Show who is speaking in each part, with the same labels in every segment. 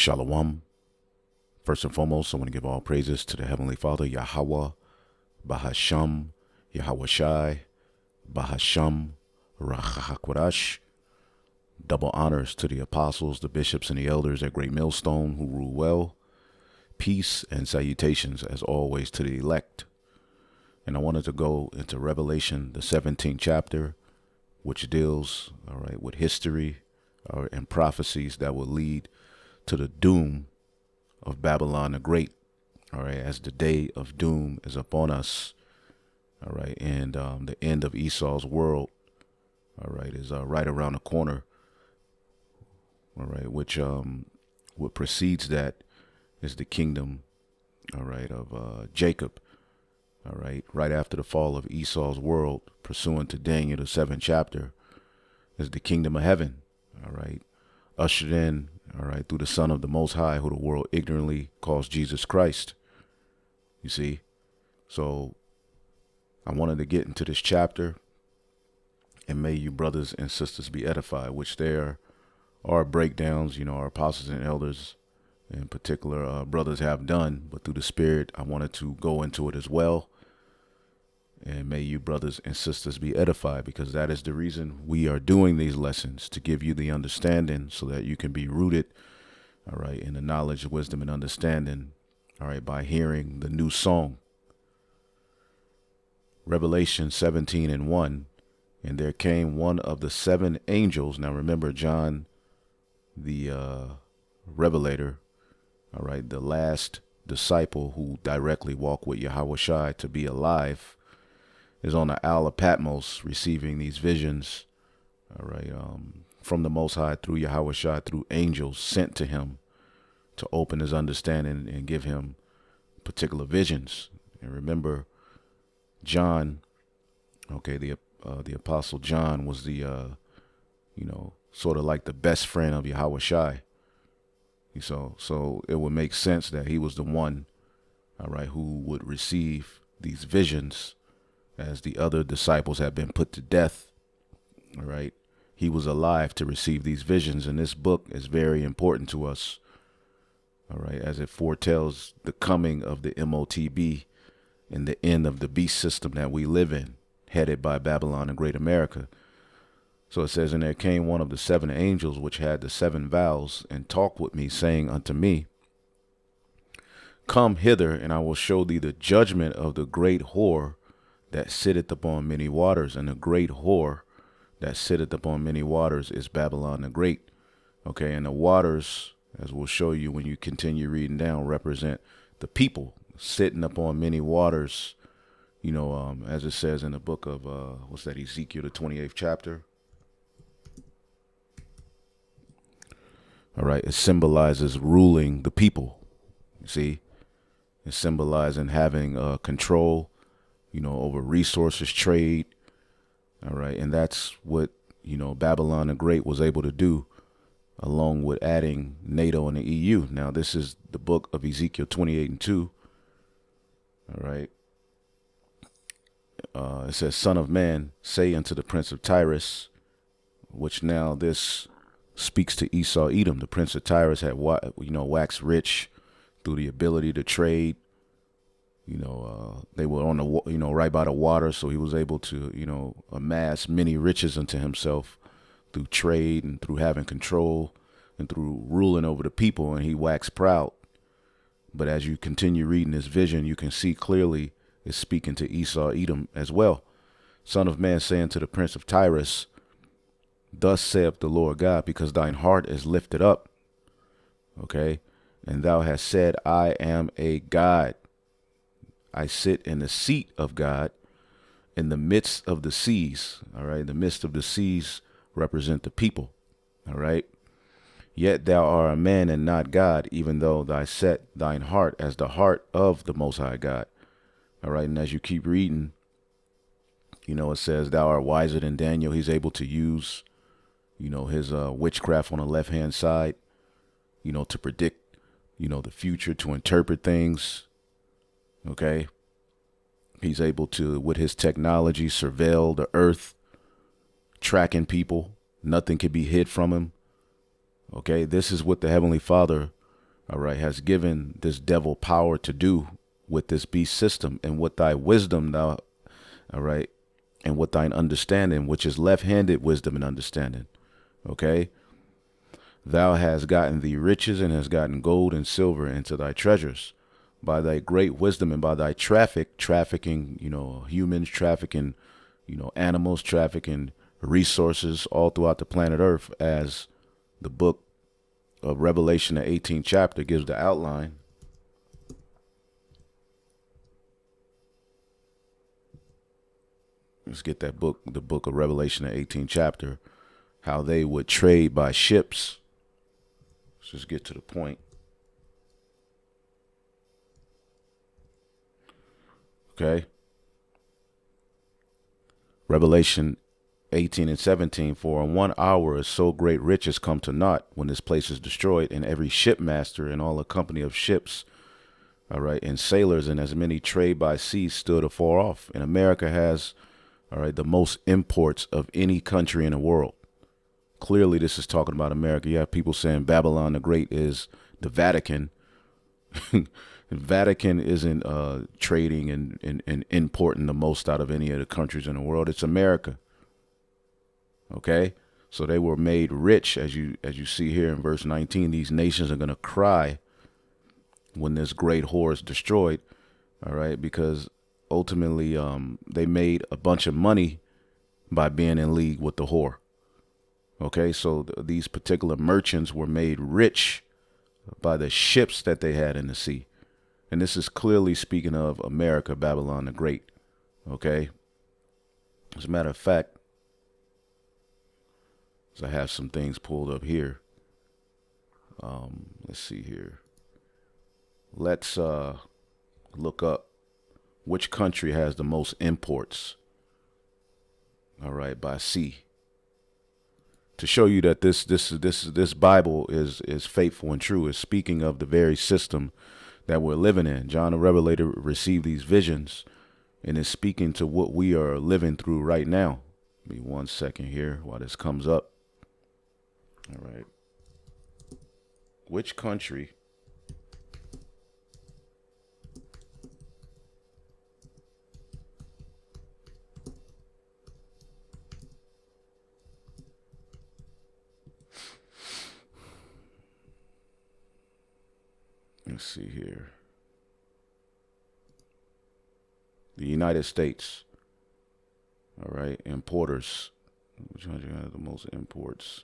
Speaker 1: Shalom. First and foremost, I want to give all praises to the Heavenly Father, Yahweh, Bahasham, Yahweh Shai, Bahasham, Rachahakwadash. Double honors to the apostles, the bishops, and the elders at Great Millstone who rule well. Peace and salutations, as always, to the elect. And I wanted to go into Revelation, the 17th chapter, which deals, with history and prophecies that will lead to the doom of Babylon the Great, as the day of doom is upon us, and the end of Esau's world, is right around the corner, which what precedes that is the kingdom, of Jacob, right after the fall of Esau's world, pursuant to Daniel, the 7th chapter, is the kingdom of heaven, ushered in, through the Son of the Most High, who the world ignorantly calls Jesus Christ. You see? So I wanted to get into this chapter, and may you brothers and sisters be edified, which there are breakdowns, our apostles and elders in particular, brothers have done, but through the Spirit, I wanted to go into it as well. And may you brothers and sisters be edified, because that is the reason we are doing these lessons, to give you the understanding so that you can be rooted, in the knowledge, wisdom, and understanding, by hearing the new song. Revelation 17:1, and there came one of the 7 angels. Now remember, John, the revelator, the last disciple who directly walked with Yahweh Shai to be alive, is on the Isle of Patmos receiving these visions, from the Most High through Yahweh Shai, through angels sent to him to open his understanding and give him particular visions. And remember, John, the Apostle John was the, sort of like the best friend of Yahweh Shai. So it would make sense that he was the one, who would receive these visions, as the other disciples had been put to death. He was alive to receive these visions, and this book is very important to us, as it foretells the coming of the MOTB and the end of the beast system that we live in, headed by Babylon and Great America. So it says, and there came one of the 7 angels which had the 7 vials, and talked with me, saying unto me, Come hither, and I will show thee the judgment of the great whore that sitteth upon many waters. And the great whore that sitteth upon many waters is Babylon the Great. And the waters, as we'll show you when you continue reading down, represent the people sitting upon many waters, as it says in the book of, Ezekiel, the 28th chapter. It symbolizes ruling the people. You see, it symbolizing having control, over resources, trade. And that's what, Babylon the Great was able to do, along with adding NATO and the EU. Now, this is the book of Ezekiel 28:2. It says, Son of man, say unto the prince of Tyre, which now this speaks to Esau, Edom. The prince of Tyre had, waxed rich through the ability to trade. They were on the, right by the water, so he was able to, amass many riches unto himself through trade and through having control and through ruling over the people, and he waxed proud. But as you continue reading this vision, you can see clearly it's speaking to Esau, Edom as well. Son of man, saying to the prince of Tyre, Thus saith the Lord God, because thine heart is lifted up, and thou hast said, I am a God. I sit in the seat of God in the midst of the seas. The midst of the seas represent the people. Yet thou art a man and not God, even though thou set thine heart as the heart of the Most High God. And as you keep reading, it says, thou art wiser than Daniel. He's able to use, his witchcraft on the left-hand side, to predict, the future, to interpret things. He's able to, with his technology, surveil the earth, tracking people. Nothing can be hid from him. This is what the Heavenly Father all right, has given this devil power to do with this beast system, and with thy wisdom thou, all right, and with thine understanding, which is left-handed wisdom and understanding, okay, thou hast gotten thee riches and hast gotten gold and silver into thy treasures by thy great wisdom and by thy trafficking, humans, trafficking, animals, trafficking resources all throughout the planet Earth, as the book of Revelation, the 18th chapter, gives the outline. Let's get that book, the book of Revelation, the 18th chapter, how they would trade by ships. Let's just get to the point. Okay. Revelation 18 and 17, for in 1 hour is so great riches come to naught when this place is destroyed, and every shipmaster and all the company of ships, all right, and sailors and as many trade by sea stood afar off. And America has, all right, the most imports of any country in the world. Clearly, this is talking about America. You have people saying Babylon the Great is the Vatican. The Vatican isn't trading and importing the most out of any of the countries in the world. It's America. Okay, so they were made rich, as you see here in verse 19. These nations are going to cry when this great whore is destroyed. All right, because ultimately they made a bunch of money by being in league with the whore. Okay, so these particular merchants were made rich by the ships that they had in the sea. And this is clearly speaking of America, Babylon the Great. Okay, as a matter of fact, I have some things pulled up here. Let's see here. Let's look up which country has the most imports, all right, by sea, to show you that this Bible is faithful and true. Is speaking of the very system that we're living in. John the Revelator received these visions and is speaking to what we are living through right now. Give me 1 second here while this comes up. All right. Which country let's see here. The United States. All right, importers. Which country has the most imports?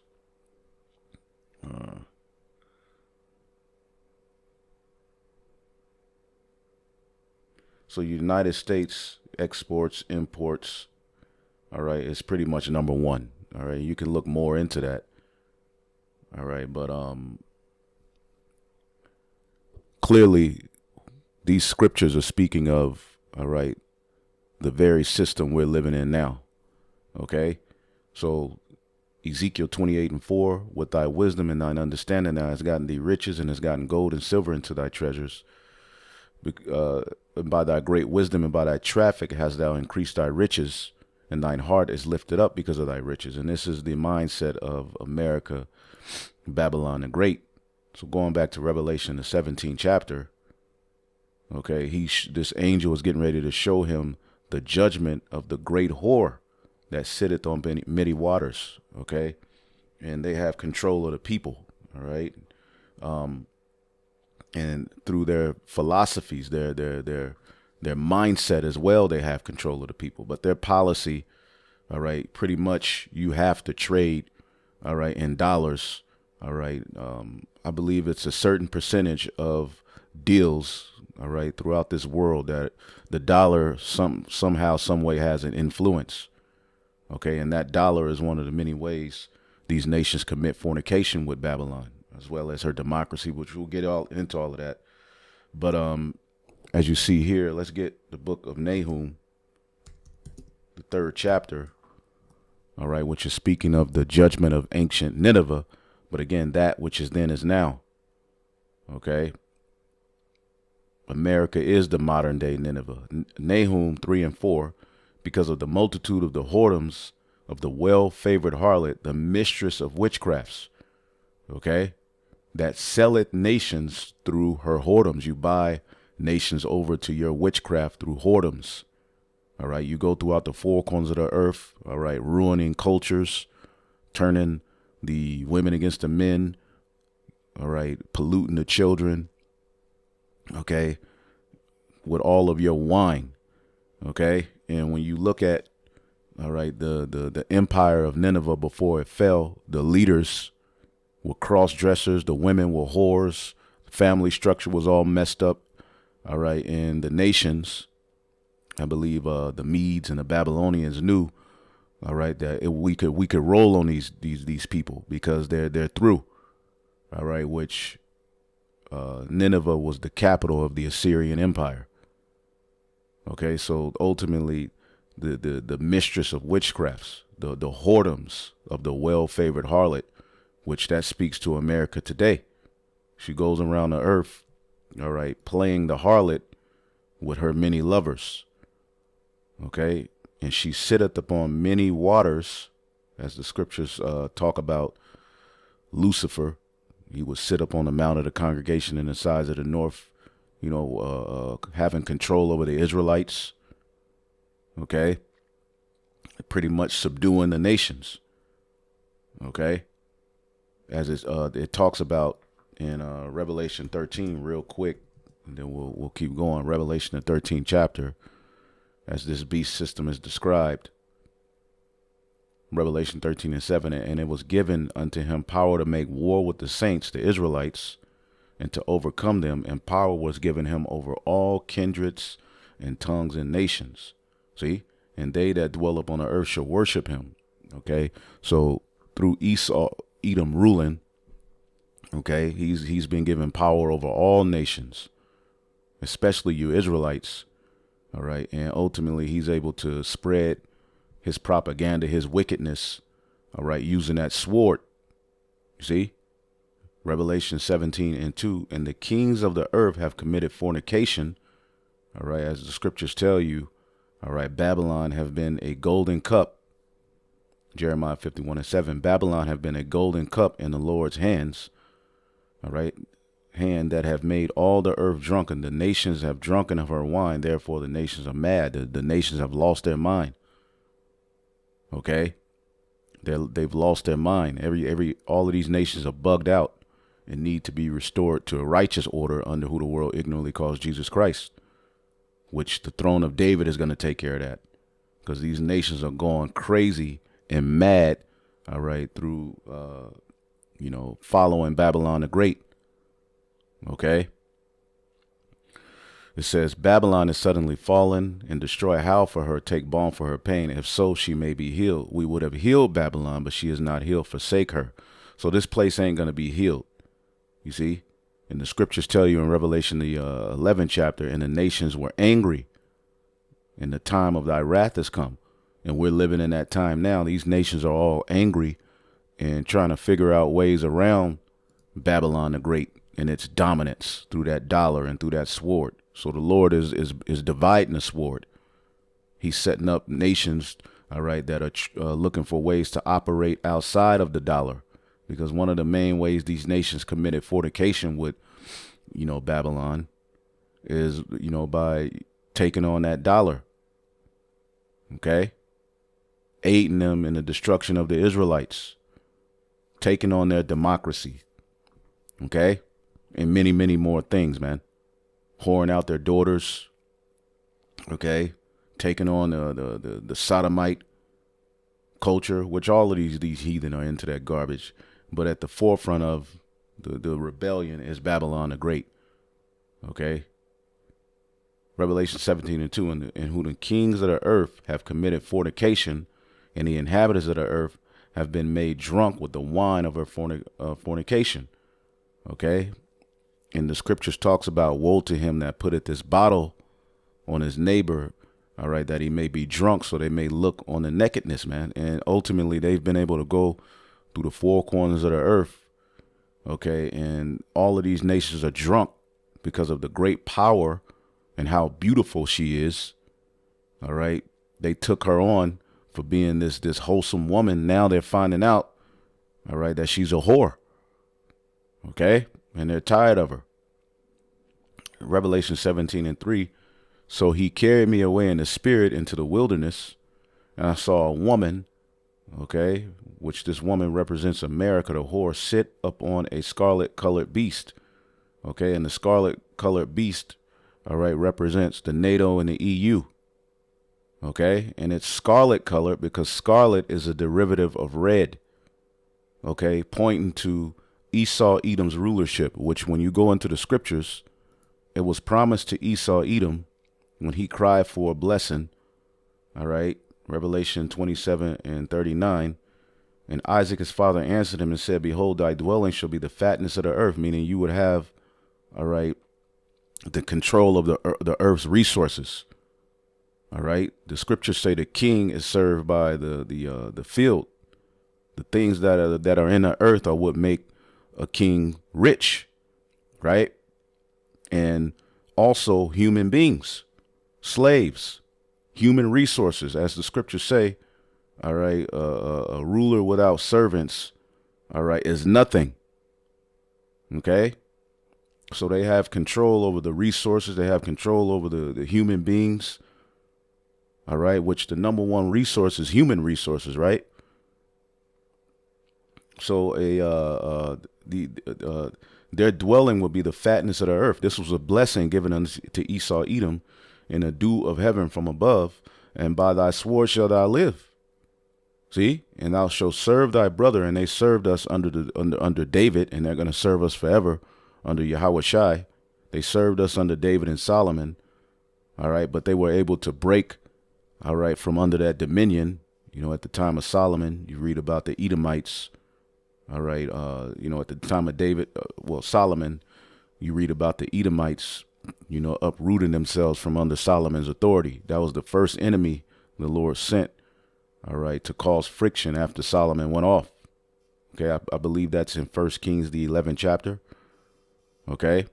Speaker 1: So United States exports, imports, all right, is pretty much number one. All right, you can look more into that. All right, but clearly these scriptures are speaking of, all right, the very system we're living in now. Okay, so Ezekiel 28 and 4, with thy wisdom and thine understanding thou hast gotten thee riches and hast gotten gold and silver into thy treasures. And by thy great wisdom and by thy traffic hast thou increased thy riches, and thine heart is lifted up because of thy riches. And this is the mindset of America, Babylon the Great. So going back to Revelation, the 17th chapter, okay, this angel is getting ready to show him the judgment of the great whore that sitteth on many waters, okay? And they have control of the people, all right? And through their philosophies, their mindset as well, they have control of the people. But their policy, all right, pretty much you have to trade, all right, in dollars, all right? I believe it's a certain percentage of deals, all right, throughout this world that the dollar somehow, some way has an influence. Okay, and that dollar is one of the many ways these nations commit fornication with Babylon, as well as her democracy, which we'll get all into all of that. But as you see here, let's get the book of Nahum, the 3rd chapter, all right, which is speaking of the judgment of ancient Nineveh, but again, that which is then is now. Okay, America is the modern day Nineveh. Nahum 3 and 4. Because of the multitude of the whoredoms of the well-favored harlot, the mistress of witchcrafts. Okay? that selleth nations through her whoredoms. You buy nations over to your witchcraft through whoredoms. All right. You go throughout the four corners of the earth. All right. Ruining cultures, turning the women against the men. All right. Polluting the children. Okay. With all of your wine. Okay. And when you look at, all right, the empire of Nineveh before it fell, the leaders were cross-dressers. The women were whores. Family structure was all messed up. All right. And the nations, I believe the Medes and the Babylonians knew, all right, that we could roll on these people because they're through. All right. Which Nineveh was the capital of the Assyrian Empire. Okay. So ultimately, the mistress of witchcrafts, the whoredoms of the well-favored harlot, which that speaks to America today. She goes around the earth, all right, playing the harlot with her many lovers. Okay. And she sitteth upon many waters, as the scriptures talk about Lucifer. He would sit up on the mount of the congregation in the sides of the north, having control over the Israelites. Okay. Pretty much subduing the nations. Okay. As it talks about in Revelation 13 real quick, and then we'll keep going. Revelation the 13th chapter, as this beast system is described. Revelation 13:7, and it was given unto him power to make war with the saints, the Israelites, and to overcome them, and power was given him over all kindreds and tongues and nations. See? And they that dwell upon the earth shall worship him. Okay? So through Edom ruling, okay, he's been given power over all nations, especially you Israelites. All right. And ultimately he's able to spread his propaganda, his wickedness, all right, using that sword. You see? Revelation 17:2, and the kings of the earth have committed fornication. All right, as the scriptures tell you, all right, Babylon have been a golden cup. Jeremiah 51:7, Babylon have been a golden cup in the Lord's hands. All right, hand that have made all the earth drunken. The nations have drunken of her wine. Therefore, the nations are mad. The nations have lost their mind. Okay, they've lost their mind. All of these nations are bugged out and need to be restored to a righteous order under who the world ignorantly calls Jesus Christ, which the throne of David is going to take care of that, because these nations are going crazy and mad. All right, through following Babylon the Great. Okay. It says, Babylon is suddenly fallen, and destroy how for her, take balm for her pain. If so, she may be healed. We would have healed Babylon, but she is not healed. Forsake her. So this place ain't going to be healed. You see? And the scriptures tell you in Revelation, the 11th chapter, and the nations were angry, and the time of thy wrath has come. And we're living in that time now. These nations are all angry and trying to figure out ways around Babylon the Great and its dominance through that dollar and through that sword. So the Lord is dividing the sword. He's setting up nations, all right, that are looking for ways to operate outside of the dollar, because one of the main ways these nations committed fornication with, Babylon is, by taking on that dollar. Okay. Aiding them in the destruction of the Israelites, taking on their democracy. Okay. And many, many more things, man. Whoring out their daughters, okay, taking on the sodomite culture, which all of these heathen are into that garbage. But at the forefront of the rebellion is Babylon the Great, okay. Revelation 17:2, and who the kings of the earth have committed fornication, and the inhabitants of the earth have been made drunk with the wine of her fornication, okay. And the scriptures talks about woe to him that putteth this bottle on his neighbor, all right, that he may be drunk, so they may look on the nakedness, man. And ultimately, they've been able to go through the four corners of the earth, okay, and all of these nations are drunk because of the great power and how beautiful she is, all right. They took her on for being this wholesome woman. Now they're finding out, all right, that she's a whore. Okay? And they're tired of her. Revelation 17:3. So he carried me away in the spirit into the wilderness, and I saw a woman, okay, which this woman represents America, the whore, sit upon a scarlet colored beast. Okay, and the scarlet colored beast, all right, represents the NATO and the EU. Okay, and it's scarlet colored because scarlet is a derivative of red. Okay, pointing to Esau Edom's rulership, which when you go into the scriptures, it was promised to Esau Edom when he cried for a blessing. All right, Revelation 27:39. And Isaac his father answered him and said, behold, thy dwelling shall be the fatness of the earth, meaning you would have, all right, the control of the earth's resources. All right, the scriptures say the king is served by the field. The things that are in the earth are what make a king rich, right? And also human beings, slaves, human resources, as the scriptures say. All right, a ruler without servants, all right, is nothing. Okay, so they have control over the resources. They have control over the human beings. All right, which the number one resource is human resources, right? So their dwelling would be the fatness of the earth. This was a blessing given unto to Esau Edom in a dew of heaven from above, and by thy sword shalt thou live. See, and thou shalt serve thy brother, and they served us under David, and they're going to serve us forever under Yahweh. They served us under David and Solomon. All right, but they were able to break, all right, from under that dominion. You know, at the time of Solomon, you read about the Edomites. All right, you know, at the time of David, Solomon, you read about the Edomites, you know, uprooting themselves from under Solomon's authority. That was the first enemy the Lord sent, all right, to cause friction after Solomon went off. Okay, I believe that's in 1 Kings, the 11th chapter. Okay,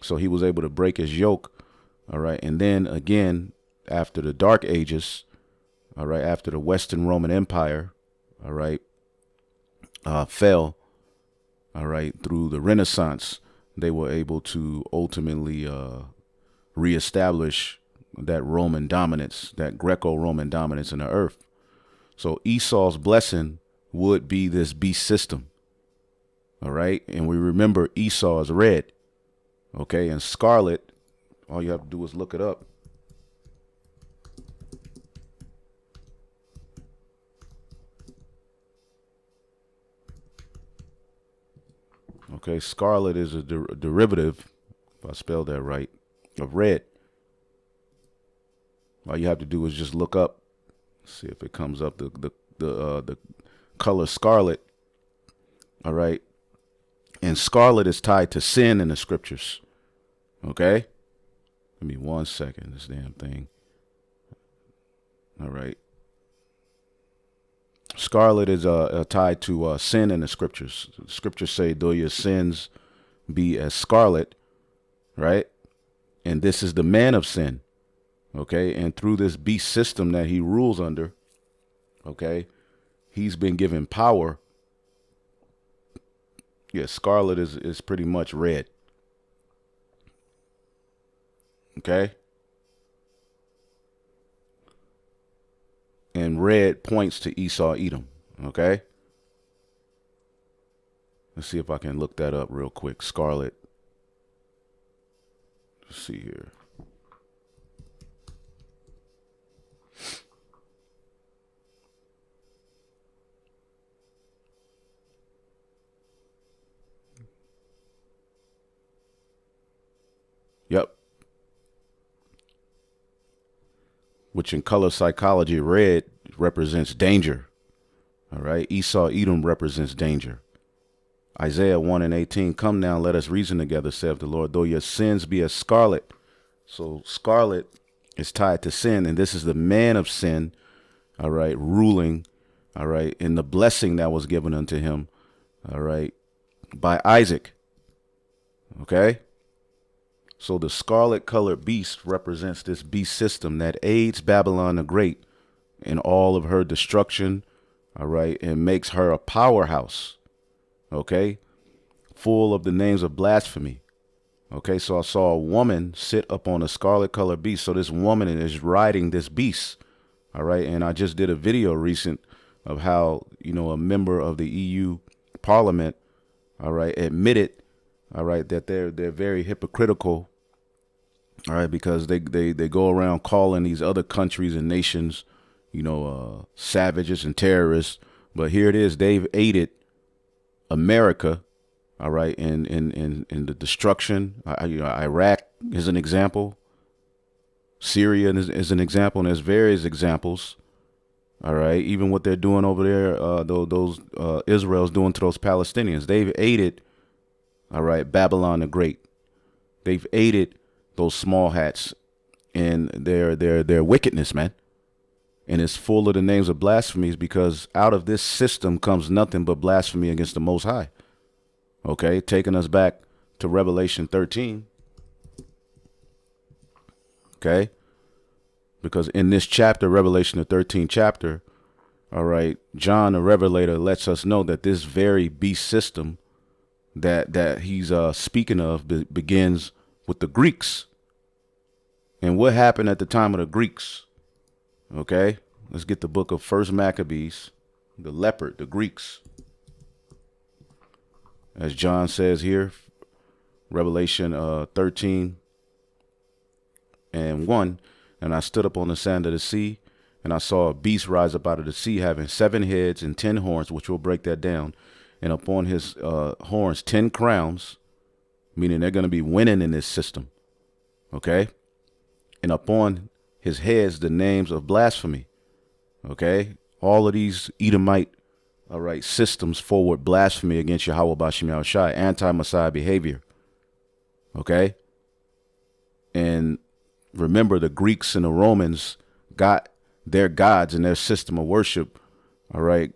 Speaker 1: so he was able to break his yoke, all right, and then again, after the Dark Ages, all right, after the Western Roman Empire, all right, fell, all right, through the Renaissance, they were able to ultimately reestablish that Roman dominance, that Greco-Roman dominance in the earth. So Esau's blessing would be this beast system. All right. And we remember Esau is red. Okay. And scarlet, all you have to do is look it up. Okay. Scarlet is a derivative, if I spelled that right, of red. All you have to do is just look up, see if it comes up, the color scarlet. All right. And scarlet is tied to sin in the scriptures. Okay. Give me 1 second, this damn thing. All right. Scarlet is tied to sin in the scriptures. The scriptures say, though your sins be as scarlet, right? And this is the man of sin. Okay. And through this beast system that he rules under, okay, he's been given power. Yeah, scarlet is pretty much red. Okay. And red points to Esau Edom. Okay. Let's see if I can look that up real quick. Scarlet. Let's see here. Yep. Which in color psychology, red represents danger. All right. Esau Edom represents danger. Isaiah 1:18, come now, let us reason together, saith the Lord, though your sins be as scarlet. So scarlet is tied to sin, and this is the man of sin, all right, ruling, all right, in the blessing that was given unto him, all right, by Isaac. Okay. So the scarlet colored beast represents this beast system that aids Babylon the Great in all of her destruction, all right, and makes her a powerhouse, okay, full of the names of blasphemy. Okay, so I saw a woman sit up on a scarlet colored beast. So this woman is riding this beast. All right, and I just did a video recent of how, a member of the EU Parliament, all right, admitted, all right, that they're very hypocritical, all right, because they go around calling these other countries and nations, savages and terrorists. But here it is, they've aided America, all right, in the destruction. Iraq is an example. Syria is an example, and there's various examples. All right, even what they're doing over there, those Israel's doing to those Palestinians. They've aided, all right, Babylon the Great. They've aided those small hats in their wickedness, man. And it's full of the names of blasphemies, because out of this system comes nothing but blasphemy against the Most High. Okay, taking us back to Revelation 13. Okay, because in this chapter, Revelation, the 13th chapter, all right, John the Revelator lets us know that this very beast system that he's speaking of begins with the Greeks. And what happened at the time of the Greeks? Okay, let's get the book of First Maccabees, the leopard, the Greeks. As John says here, Revelation 13 and 1, and I stood up on the sand of the sea, and I saw a beast rise up out of the sea, having 7 heads and 10 horns, which will break that down. And upon his horns, 10 crowns, meaning they're going to be winning in this system. Okay. And upon his heads, the names of blasphemy. Okay. All of these Edomite, all right, systems forward blasphemy against Yahweh Bashim Yahushai, anti-Messiah behavior. Okay. And remember, the Greeks and the Romans got their gods and their system of worship, all right,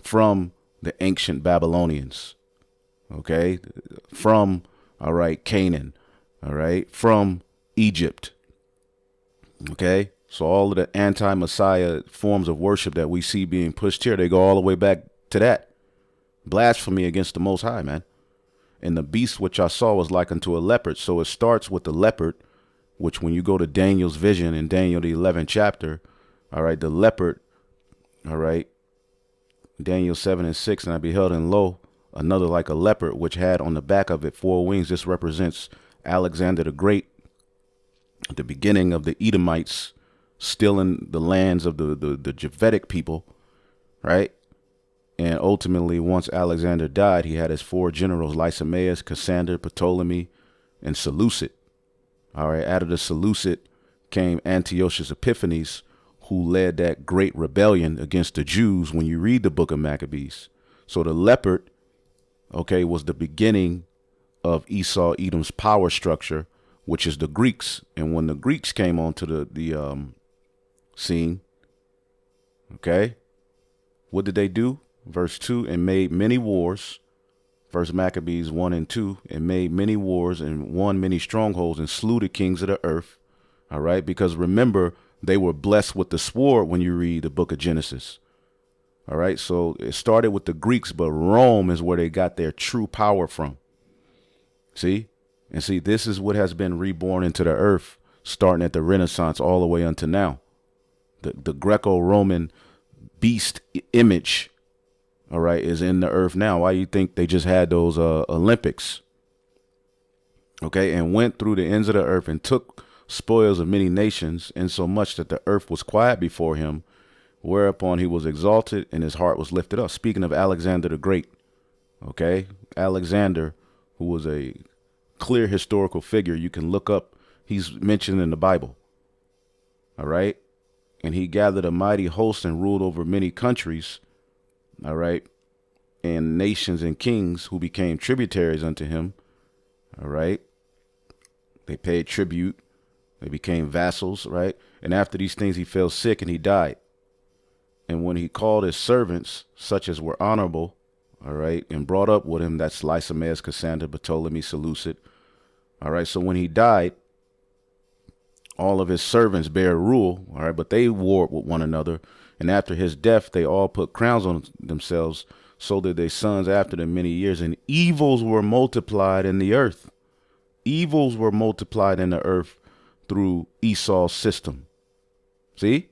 Speaker 1: from the ancient Babylonians. Okay. From, all right, Canaan. All right. From Egypt. Okay. So all of the anti-Messiah forms of worship that we see being pushed here, they go all the way back to that. Blasphemy against the Most High, man. And the beast which I saw was like unto a leopard. So it starts with the leopard, which when you go to Daniel's vision in Daniel, the 11th chapter, all right, the leopard, all right, Daniel 7 and 6, and I beheld, and lo, another like a leopard, which had on the back of it 4 wings. This represents Alexander the Great, the beginning of the Edomites stealing the lands of the Japhetic people, right? And ultimately, once Alexander died, he had his 4 generals, Lysimaeus, Cassander, Ptolemy, and Seleucid. All right, out of the Seleucid came Antiochus Epiphanes, who led that great rebellion against the Jews when you read the book of Maccabees. So the leopard, okay, was the beginning of Esau, Edom's power structure, which is the Greeks. And when the Greeks came onto the scene, okay, what did they do? Verse 2, and made many wars. First Maccabees 1 and 2, and made many wars and won many strongholds and slew the kings of the earth. All right, because remember, they were blessed with the sword when you read the book of Genesis. All right, so it started with the Greeks, but Rome is where they got their true power from. See? And see, this is what has been reborn into the earth, starting at the Renaissance all the way unto now. The Greco-Roman beast image, all right, is in the earth now. Why do you think they just had those Olympics? Okay, and went through the ends of the earth and took spoils of many nations, insomuch that the earth was quiet before him, whereupon he was exalted and his heart was lifted up. Speaking of Alexander the Great, okay, Alexander, who was a clear historical figure, you can look up, he's mentioned in the Bible. All right, and he gathered a mighty host and ruled over many countries, all right, and nations and kings who became tributaries unto him. All right, they paid tribute. They became vassals, right? And after these things, he fell sick and he died. And when he called his servants, such as were honorable, all right, and brought up with him, that's Lysimaeus, Cassander, Ptolemy, Seleucid. All right, so when he died, all of his servants bare rule, all right, but they warred with one another. And after his death, they all put crowns on themselves, so did their sons after them many years, and evils were multiplied in the earth. Evils were multiplied in the earth through Esau's system. See?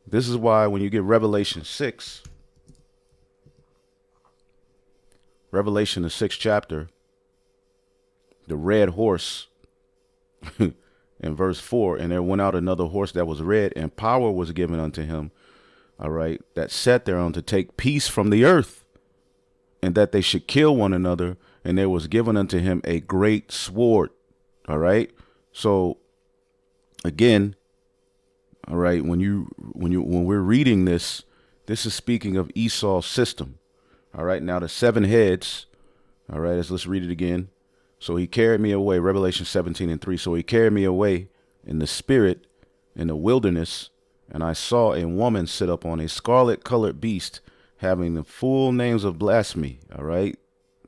Speaker 1: This is why when you get Revelation 6, Revelation, the 6th chapter, the red horse, in verse 4, and there went out another horse that was red, and power was given unto him, all right, that sat thereon to take peace from the earth, and that they should kill one another, and there was given unto him a great sword. All right. So again, all right, when we're reading this, this is speaking of Esau's system. All right. Now the 7 heads. All right. Let's read it again. So he carried me away, Revelation 17:3. So he carried me away in the spirit in the wilderness, and I saw a woman sit up on a scarlet colored beast, having the full names of blasphemy. All right.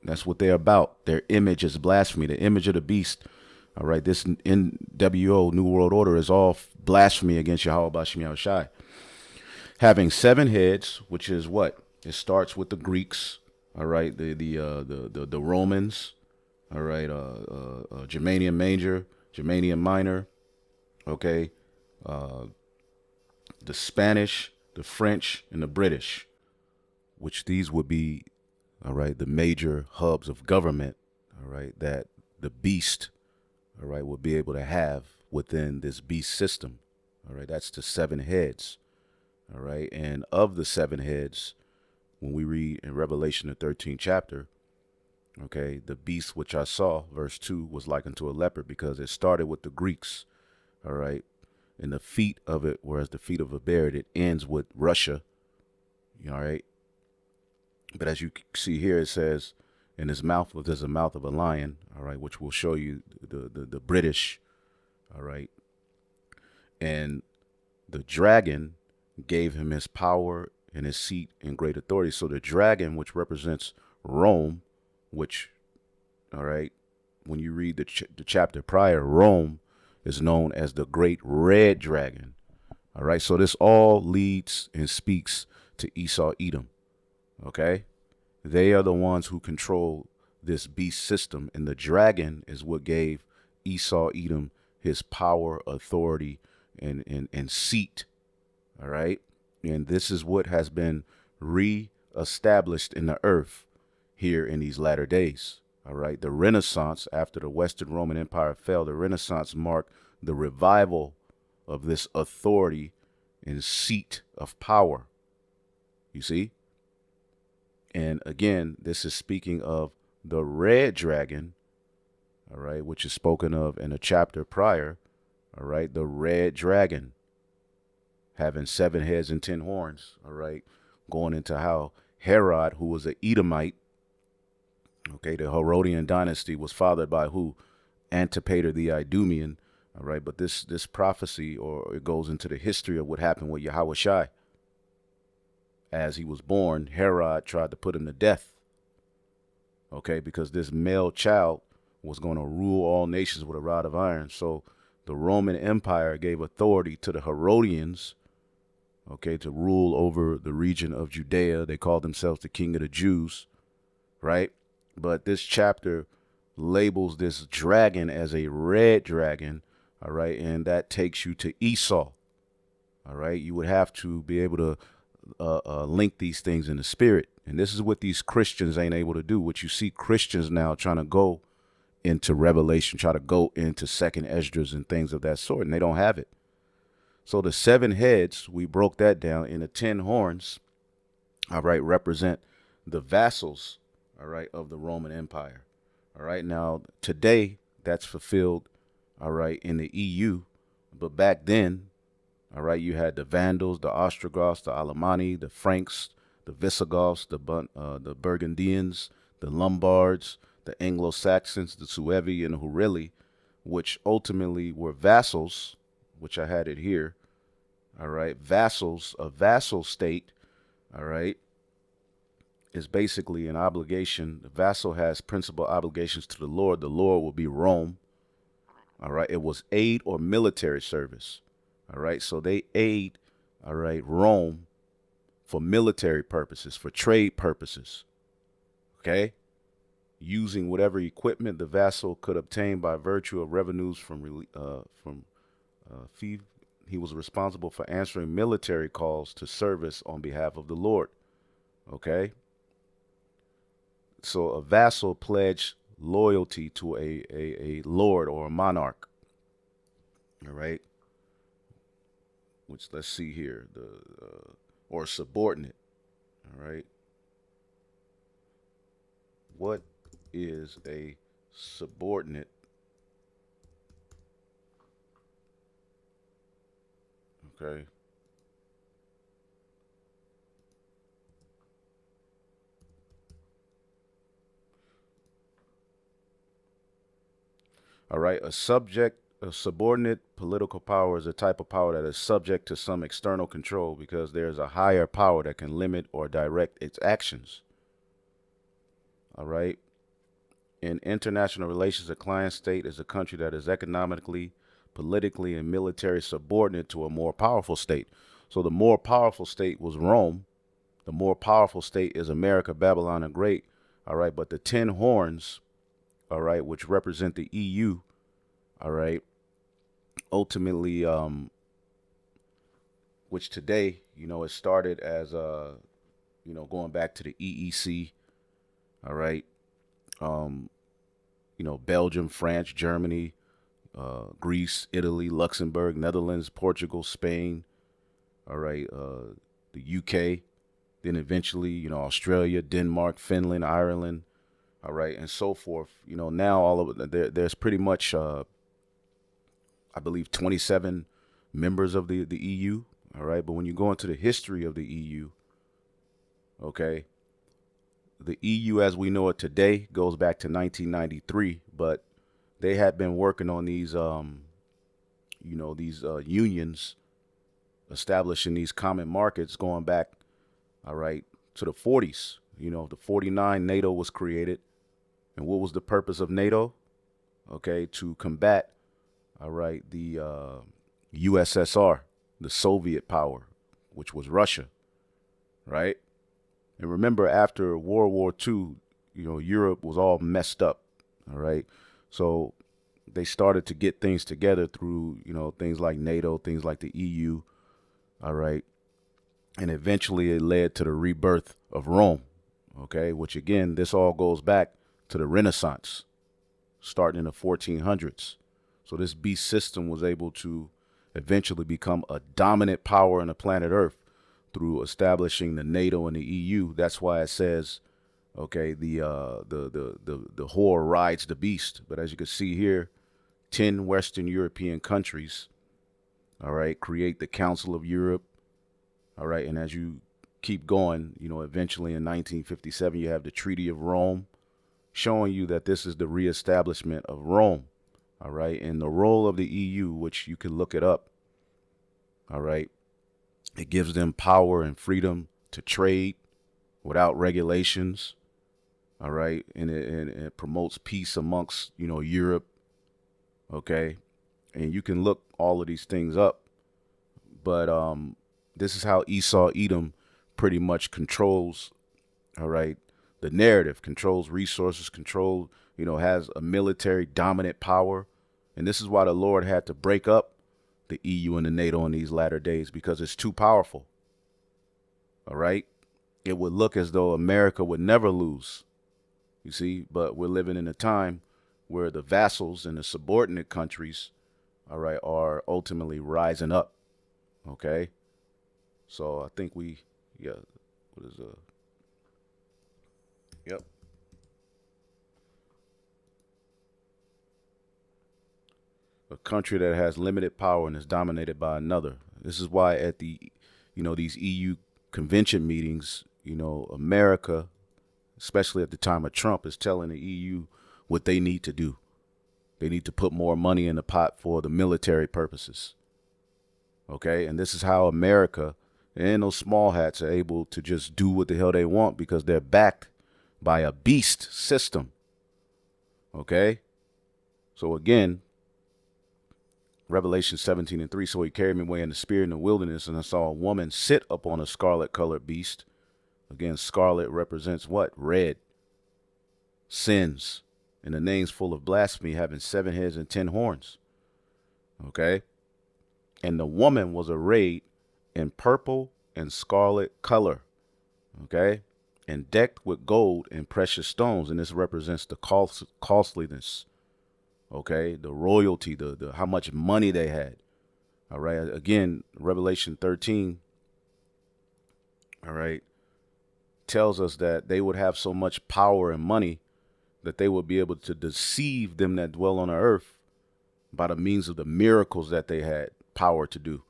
Speaker 1: That's what they're about. Their image is blasphemy, the image of the beast. All right. This NWO, New World Order, is all blasphemy against Yahweh Bashim Yahushai. Having 7 heads, which is what? It starts with the Greeks. All right. The Romans. All right. Germanium Major, Germanium Minor. Okay. The Spanish, the French, and the British, which these would be, all right, the major hubs of government, all right, that the beast, all right, will be able to have within this beast system. All right, that's the 7 heads. All right, and of the 7 heads, when we read in Revelation, the 13th chapter, okay, the beast which I saw, verse 2, was like unto a leopard, because it started with the Greeks. All right, and the feet of it were as the feet of a bear. It ends with Russia. All right. But as you see here, it says, in his mouth was as the mouth of a lion, all right, which will show you the British, all right. And the dragon gave him his power and his seat and great authority. So the dragon, which represents Rome, which, all right, when you read the chapter prior, Rome is known as the great red dragon. All right, so this all leads and speaks to Esau, Edom. Okay, they are the ones who control this beast system, and the dragon is what gave Esau, Edom, his power, authority, and seat. All right, and this is what has been re-established in the earth here in these latter days. All right, the Renaissance, after the Western Roman Empire fell, the Renaissance marked the revival of this authority and seat of power. You see? And again, this is speaking of the red dragon, all right, which is spoken of in a chapter prior, all right, the red dragon having 7 heads and 10 horns, all right, going into how Herod, who was an Edomite, okay, the Herodian dynasty was fathered by who? Antipater the Idumean, all right, but this prophecy, or it goes into the history of what happened with Yahushai. As he was born, Herod tried to put him to death, okay, because this male child was going to rule all nations with a rod of iron. So the Roman Empire gave authority to the Herodians, okay, to rule over the region of Judea. They called themselves the King of the Jews, right? But this chapter labels this dragon as a red dragon, all right, and that takes you to Esau, all right? You would have to be able to link these things in the spirit. And this is what these Christians ain't able to do. What you see Christians now trying to go into Revelation, try to go into Second Esdras and things of that sort, and they don't have it. So the 7 heads, we broke that down, in the 10 horns, all right, represent the vassals, all right, of the Roman Empire. All right, now today that's fulfilled, all right, in the EU, but back then, all right, you had the Vandals, the Ostrogoths, the Alemanni, the Franks, the Visigoths, the Burgundians, the Lombards, the Anglo-Saxons, the Suevi, and the Wh0re, which ultimately were vassals, which I had it here. All right, vassals, a vassal state, all right, is basically an obligation. The vassal has principal obligations to the Lord. The Lord will be Rome. All right, it was aid or military service. All right, so they aid, all right, Rome for military purposes, for trade purposes. Okay? Using whatever equipment the vassal could obtain by virtue of revenues from fee. He was responsible for answering military calls to service on behalf of the Lord. Okay? So a vassal pledged loyalty to a lord or a monarch. All right? Which, let's see here, or subordinate. All right? What is a subordinate? Okay. All right. A subordinate political power is a type of power that is subject to some external control because there is a higher power that can limit or direct its actions. All right. In international relations, a client state is a country that is economically, politically, and military subordinate to a more powerful state. So the more powerful state was Rome. The more powerful state is America, Babylon, and Great. All right. But the 10 horns, all right, which represent the EU, all right, ultimately, which today, it started as, going back to the EEC, all right, Belgium, France, Germany, Greece, Italy, Luxembourg, Netherlands, Portugal, Spain, all right, the UK, then eventually, Australia, Denmark, Finland, Ireland, all right, and so forth. Now all of it, there's pretty much, I believe, 27 members of the EU, all right, but when you go into the history of the EU, okay, the EU as we know it today goes back to 1993, but they had been working on these, unions, establishing these common markets going back, all right, to the 40s. The 49 NATO was created. And what was the purpose of NATO? Okay, to combat, all right, the USSR, the Soviet power, which was Russia, right? And remember, after World War II, Europe was all messed up, all right? So they started to get things together through, things like NATO, things like the EU, all right? And eventually it led to the rebirth of Rome, okay? Which, again, this all goes back to the Renaissance, starting in the 1400s. So this beast system was able to eventually become a dominant power on the planet Earth through establishing the NATO and the EU. That's why it says, okay, the Wh0re rides the beast. But as you can see here, 10 Western European countries, all right, create the Council of Europe, all right, and as you keep going, eventually in 1957 you have the Treaty of Rome, showing you that this is the reestablishment of Rome, all right, and the role of the EU, which you can look it up, all right. It gives them power and freedom to trade without regulations, all right, and it promotes peace amongst, Europe, okay, and you can look all of these things up, but this is how Esau Edom pretty much controls, all right, the narrative, controls resources, has a military dominant power. And this is why the Lord had to break up the EU and the NATO in these latter days, because it's too powerful. All right. It would look as though America would never lose, you see, but we're living in a time where the vassals and the subordinate countries, all right, are ultimately rising up. Okay. So I think what is yep. A country that has limited power and is dominated by another. This is why at the, these EU convention meetings, America, especially at the time of Trump, is telling the EU what they need to do. They need to put more money in the pot for the military purposes. Okay. And this is how America and those small hats are able to just do what the hell they want, because they're backed by a beast system. Okay. So again, Revelation 17:3. So he carried me away in the spirit in the wilderness, and I saw a woman sit upon a scarlet colored beast. Again, scarlet represents what? Red. Sins. And the name's full of blasphemy, having 7 heads and 10 horns. Okay. And the woman was arrayed in purple and scarlet color. Okay. And decked with gold and precious stones. And this represents the costliness. Okay. The royalty, the how much money they had. All right. Again, Revelation 13. All right. Tells us that they would have so much power and money that they would be able to deceive them that dwell on the earth by the means of the miracles that they had power to do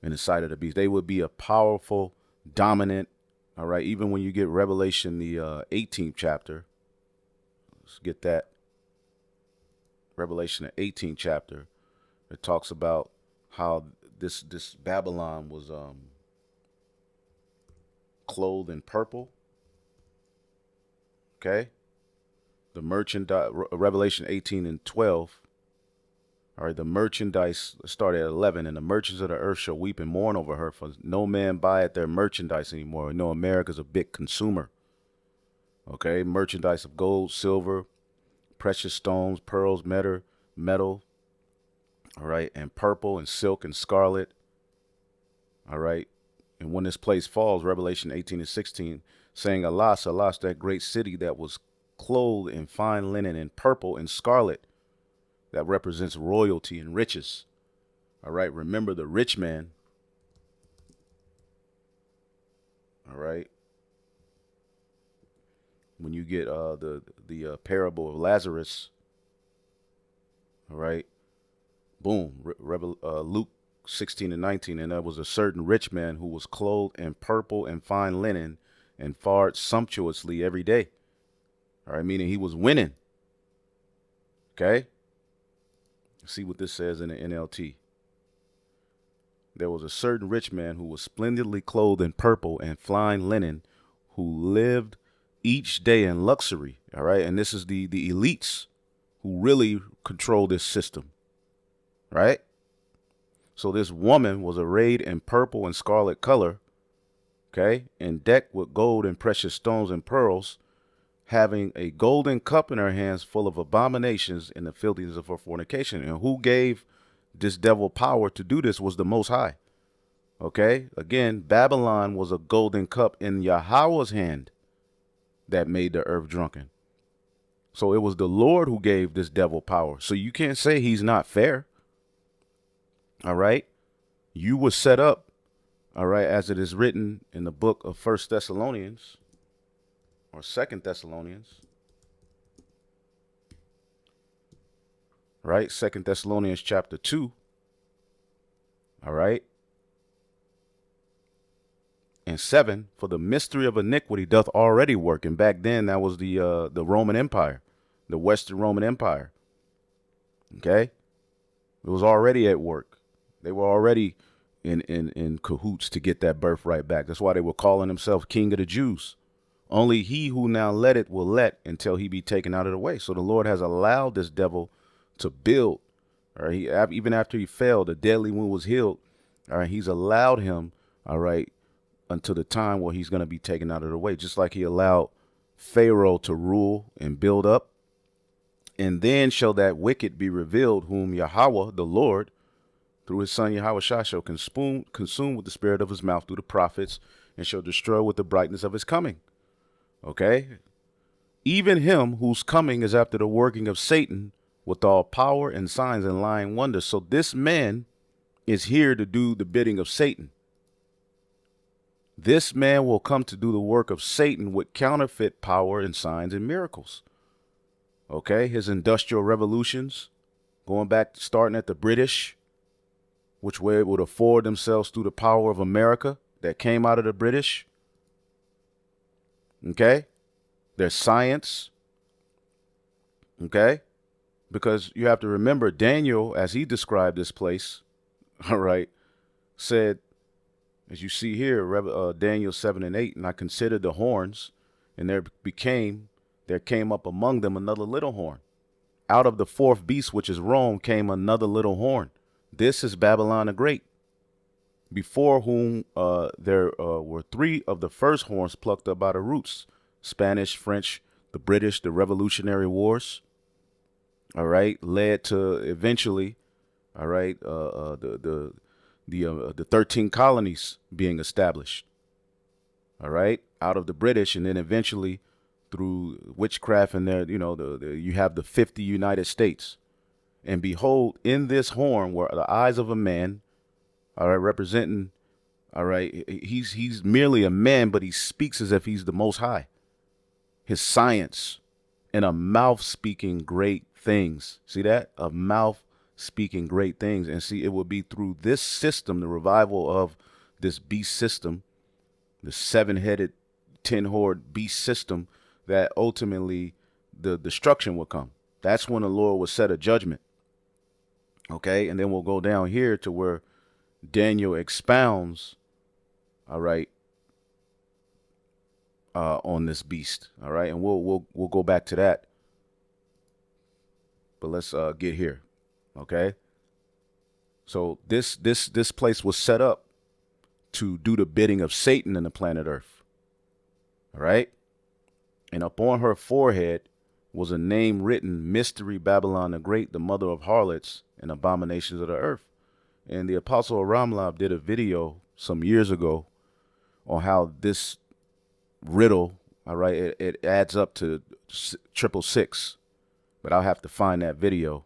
Speaker 1: in the sight of the beast. They would be a powerful, dominant, all right, even when you get Revelation, the 18th chapter, let's get that. Revelation, the 18th chapter, it talks about how this Babylon was clothed in purple, okay? The merchandise, Revelation 18:12. All right, the merchandise started at 11, and the merchants of the earth shall weep and mourn over her, for no man buyeth their merchandise anymore. We know America's a big consumer. Okay, merchandise of gold, silver, precious stones, pearls, metal. All right, and purple and silk and scarlet. All right, and when this place falls, Revelation 18:16, saying, Alas, alas, that great city that was clothed in fine linen and purple and scarlet, that represents royalty and riches. All right, remember the rich man. All right, when you get the parable of Lazarus. All right, boom, Luke 16:19, and there was a certain rich man who was clothed in purple and fine linen and fared sumptuously every day. All right, meaning he was winning. Okay. See what this says in the NLT. There was a certain rich man who was splendidly clothed in purple and fine linen, who lived each day in luxury. All right. And this is the elites who really control this system. Right. So this woman was arrayed in purple and scarlet color. Okay. And decked with gold and precious stones and pearls, having a golden cup in her hands full of abominations and the filthiness of her fornication. And who gave this devil power to do this was the Most High. Okay. Again, Babylon was a golden cup in Yahweh's hand that made the earth drunken. So it was the Lord who gave this devil power. So you can't say he's not fair. All right. You were set up. All right. As it is written in the book of 1 Thessalonians. Or 2 Thessalonians, right? 2 Thessalonians chapter 2, all right? And 7, for the mystery of iniquity doth already work. And back then, that was the Roman Empire, the Western Roman Empire, okay? It was already at work. They were already in cahoots to get that birthright back. That's why they were calling themselves King of the Jews. Only he who now let it will let until he be taken out of the way. So the Lord has allowed this devil to build. All right, even after he fell, the deadly wound was healed. All right, he's allowed him, all right, until the time where he's going to be taken out of the way. Just like he allowed Pharaoh to rule and build up. And then shall that wicked be revealed, whom Yahweh, the Lord, through his son Yahweh Shah, shall consume with the spirit of his mouth through the prophets, and shall destroy with the brightness of his coming. Okay, even him whose coming is after the working of Satan with all power and signs and lying wonders. So this man is here to do the bidding of Satan. This man will come to do the work of Satan with counterfeit power and signs and miracles. Okay, his industrial revolutions, going back, starting at the British, which way it would afford themselves through the power of America that came out of the British. Okay, there's science. Okay, because you have to remember Daniel, as he described this place, all right, said, as you see here, Daniel 7:8, and I considered the horns, and there came up among them another little horn. Out of the fourth beast, which is Rome, came another little horn. This is Babylon the Great, before whom there were three of the first horns plucked up by the roots: Spanish, French, the British, the Revolutionary Wars. All right, led to eventually, all right, the 13 colonies being established. All right, out of the British, and then eventually through witchcraft and there, you have the 50 United States. And behold, in this horn were the eyes of a man, all right, representing, all right, he's merely a man, but he speaks as if he's the Most High. His science, and a mouth speaking great things. See that? A mouth speaking great things. And see, it will be through this system, the revival of this beast system, the 7-headed, 10-horde beast system, that ultimately the destruction will come. That's when the Lord will set a judgment. Okay, and then we'll go down here to where Daniel expounds, all right, on this beast. All right, and we'll go back to that. But let's get here. Okay. So this place was set up to do the bidding of Satan in the planet Earth. All right. And upon her forehead was a name written: Mystery Babylon the Great, the mother of harlots and abominations of the earth. And the Apostle Ramlab did a video some years ago on how this riddle, all right, it adds up to 666. But I'll have to find that video.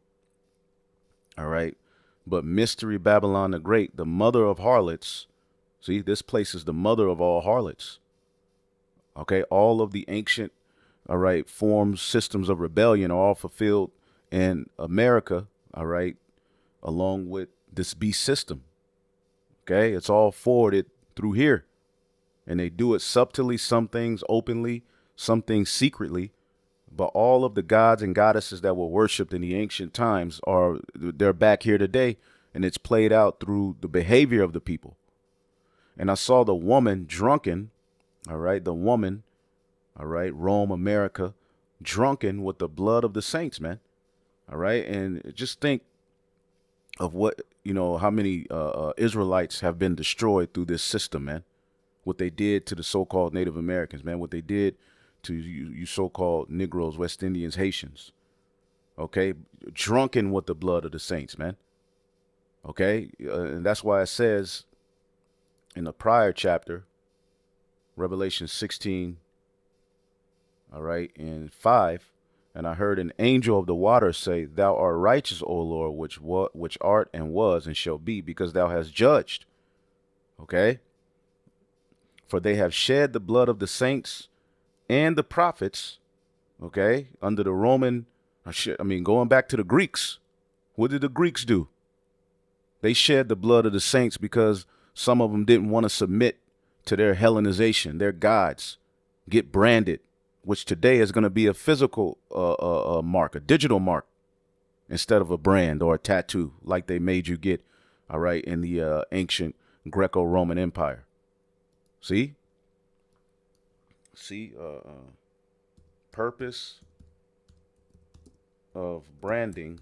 Speaker 1: All right. But Mystery Babylon the Great, the mother of harlots. See, this place is the mother of all harlots. Okay. All of the ancient, all right, forms, systems of rebellion are all fulfilled in America. All right. Along with this beast system. Okay. It's all forwarded through here. And they do it subtly, some things openly, some things secretly. But all of the gods and goddesses that were worshipped in the ancient times they're back here today, and it's played out through the behavior of the people. And I saw the woman drunken, all right, Rome, America, drunken with the blood of the saints, man. All right. And just think of what, how many Israelites have been destroyed through this system, man. What they did to the so-called Native Americans, man, what they did to you so-called Negroes, West Indians, Haitians. Okay. Drunken with the blood of the saints, man. Okay. And that's why it says in the prior chapter, Revelation 16, all right, in 5, and I heard an angel of the water say, Thou art righteous, O Lord, which art and was and shall be, because thou hast judged. Okay. For they have shed the blood of the saints and the prophets, okay, under the Roman, going back to the Greeks. What did the Greeks do? They shed the blood of the saints because some of them didn't want to submit to their Hellenization, their gods, get branded, which today is going to be a physical mark, a digital mark, instead of a brand or a tattoo like they made you get, all right, in the ancient Greco-Roman Empire. See, purpose of branding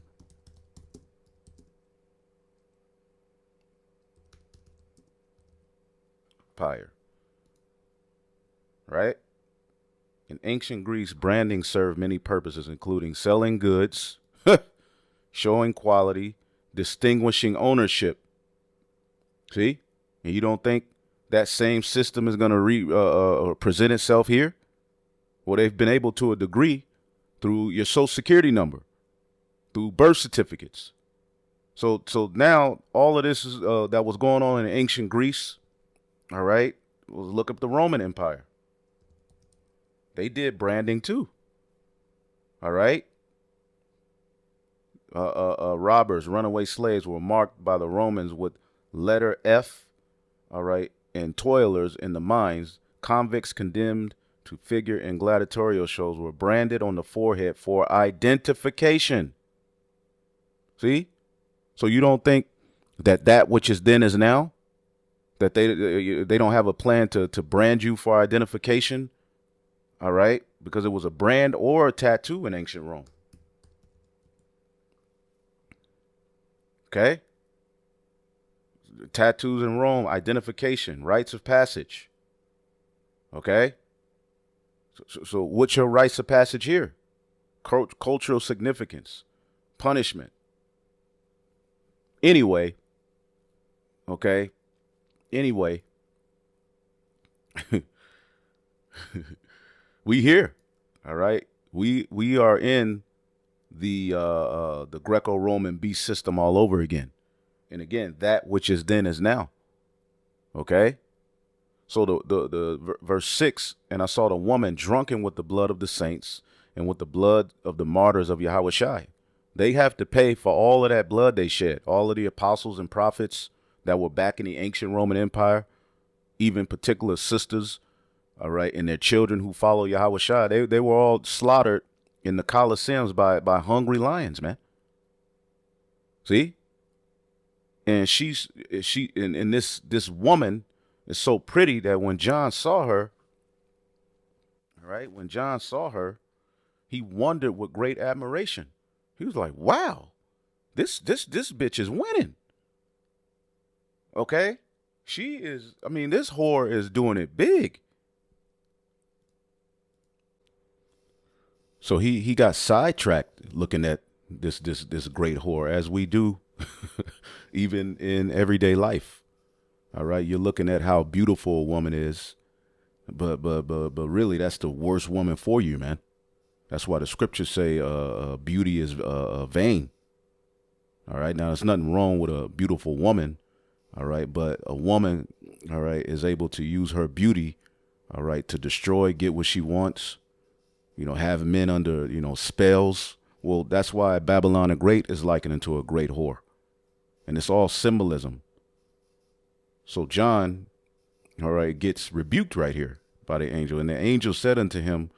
Speaker 1: empire, right? In ancient Greece, branding served many purposes, including selling goods, showing quality, distinguishing ownership. See, and you don't think that same system is going to present itself here? Well, they've been able to a degree through your social security number, through birth certificates. So now all of this is that was going on in ancient Greece. All right. Well, look up the Roman Empire. They did branding too. All right. Robbers, runaway slaves were marked by the Romans with letter F. All right. And toilers in the mines, convicts condemned to figure in gladiatorial shows were branded on the forehead for identification. See? So you don't think that which is then is now? That they don't have a plan to brand you for identification? All right? Because it was a brand or a tattoo in ancient Rome. Okay? Tattoos in Rome, identification, rites of passage. Okay? So what's your rites of passage here? Cultural significance, punishment. Anyway, okay? Anyway, we here. All right? We are in the Greco-Roman beast system all over again. And again, that which is then is now. Okay? So the verse 6, and I saw the woman drunken with the blood of the saints and with the blood of the martyrs of Yahushua. They have to pay for all of that blood they shed. All of the apostles and prophets that were back in the ancient Roman Empire, even particular sisters, all right, and their children who follow Yahushua, they were all slaughtered in the Colosseums by hungry lions, man. See? And this woman is so pretty that when John saw her, all right, when John saw her, he wondered with great admiration. He was like, wow, this bitch is winning. Okay? She is, I mean, this whore is doing it big. So he got sidetracked looking at this great whore, as we do even in everyday life. All right, you're looking at how beautiful a woman is, but really that's the worst woman for you, man. That's why the scriptures say beauty is vain. All right, now there's nothing wrong with a beautiful woman. All right, but a woman, all right, is able to use her beauty, all right, to destroy, get what she wants. You know, have men under, spells. Well, that's why Babylon the Great is likened to a great whore. And it's all symbolism. So John, all right, gets rebuked right here by the angel. And the angel said unto him,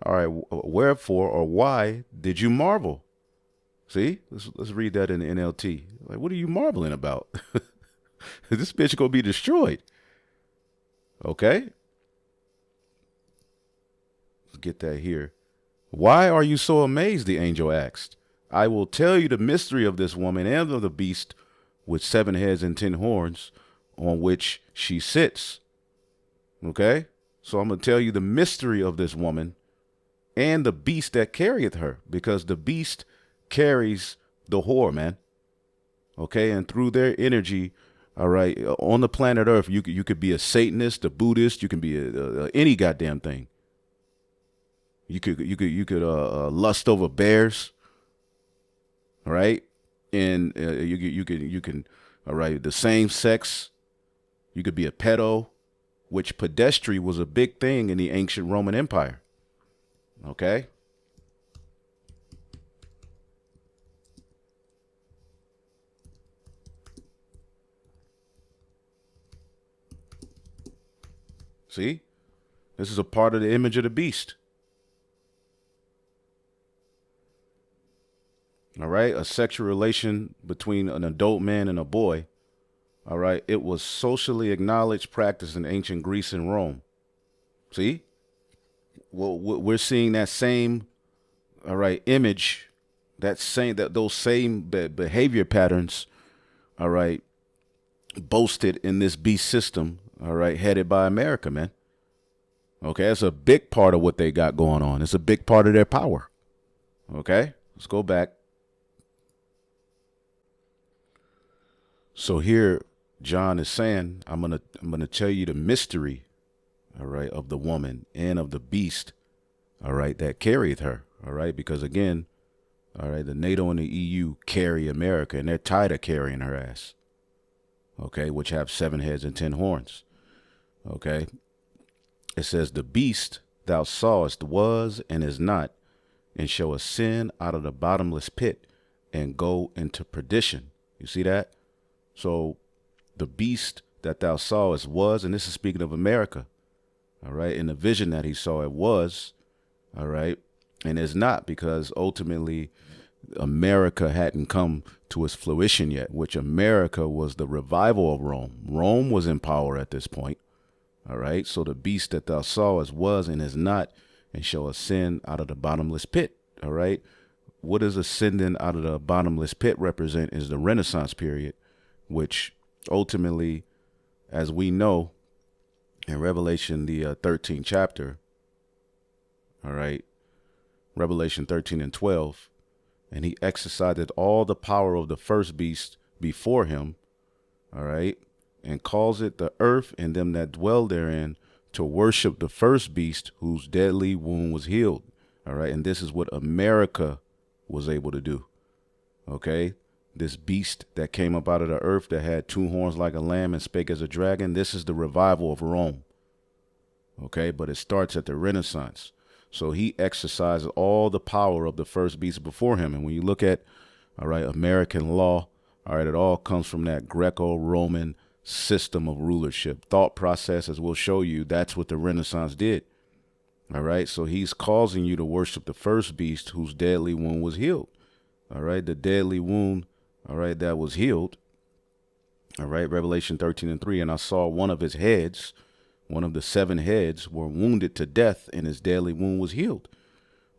Speaker 1: all right, wherefore or why did you marvel? See, let's read that in the NLT. Like, what are you marveling about? This bitch gonna be destroyed. Okay. Let's get that here. Why are you so amazed? The angel asked. I will tell you the mystery of this woman and of the beast with 7 heads and 10 horns on which she sits. Okay. So I'm going to tell you the mystery of this woman and the beast that carrieth her, because the beast carries the whore, man. Okay. And through their energy, all right, on the planet Earth, you could be a Satanist, a Buddhist, you can be any goddamn thing. You could lust over bears, all right, and you can, all right, the same sex. You could be a pedo, which pedestry was a big thing in the ancient Roman Empire. Okay. See, this is a part of the image of the beast. All right, a sexual relation between an adult man and a boy. All right, it was socially acknowledged practice in ancient Greece and Rome. See, well, we're seeing that same, all right, image, those same behavior patterns, all right, boasted in this beast system, all right, headed by America, man. Okay, that's a big part of what they got going on. It's a big part of their power. Okay, let's go back. So here, John is saying, I'm gonna tell you the mystery, all right, of the woman and of the beast, all right, that carrieth her, all right, because again, all right, the NATO and the EU carry America, and they're tired of carrying her ass, okay, which have 7 heads and 10 horns, okay. It says, the beast thou sawest was and is not, and shall ascend out of the bottomless pit and go into perdition. You see that? So the beast that thou sawest was, and this is speaking of America, all right, in the vision that he saw, it was, all right, and is not, because ultimately America hadn't come to its fruition yet, which America was the revival of Rome. Rome was in power at this point, all right. So the beast that thou sawest was and is not, and shall ascend out of the bottomless pit, all right. What does ascending out of the bottomless pit represent is the Renaissance period, which ultimately, as we know in Revelation, the 13th chapter, all right, Revelation 13 and 12, and he exercised all the power of the first beast before him, all right, and caused the earth and them that dwell therein to worship the first beast whose deadly wound was healed, all right, and this is what America was able to do, okay. This beast that came up out of the earth that had two horns like a lamb and spake as a dragon, this is the revival of Rome, okay, but it starts at the Renaissance. So he exercises all the power of the first beast before him. And when you look at, all right, American law, all right, it all comes from that Greco-Roman system of rulership, thought process, as we'll show you. That's what the Renaissance did. All right, so he's causing you to worship the first beast whose deadly wound was healed. All right, the deadly wound, all right, that was healed. All right, Revelation 13 and 3, and I saw one of his heads, one of the seven heads, were wounded to death, and his deadly wound was healed.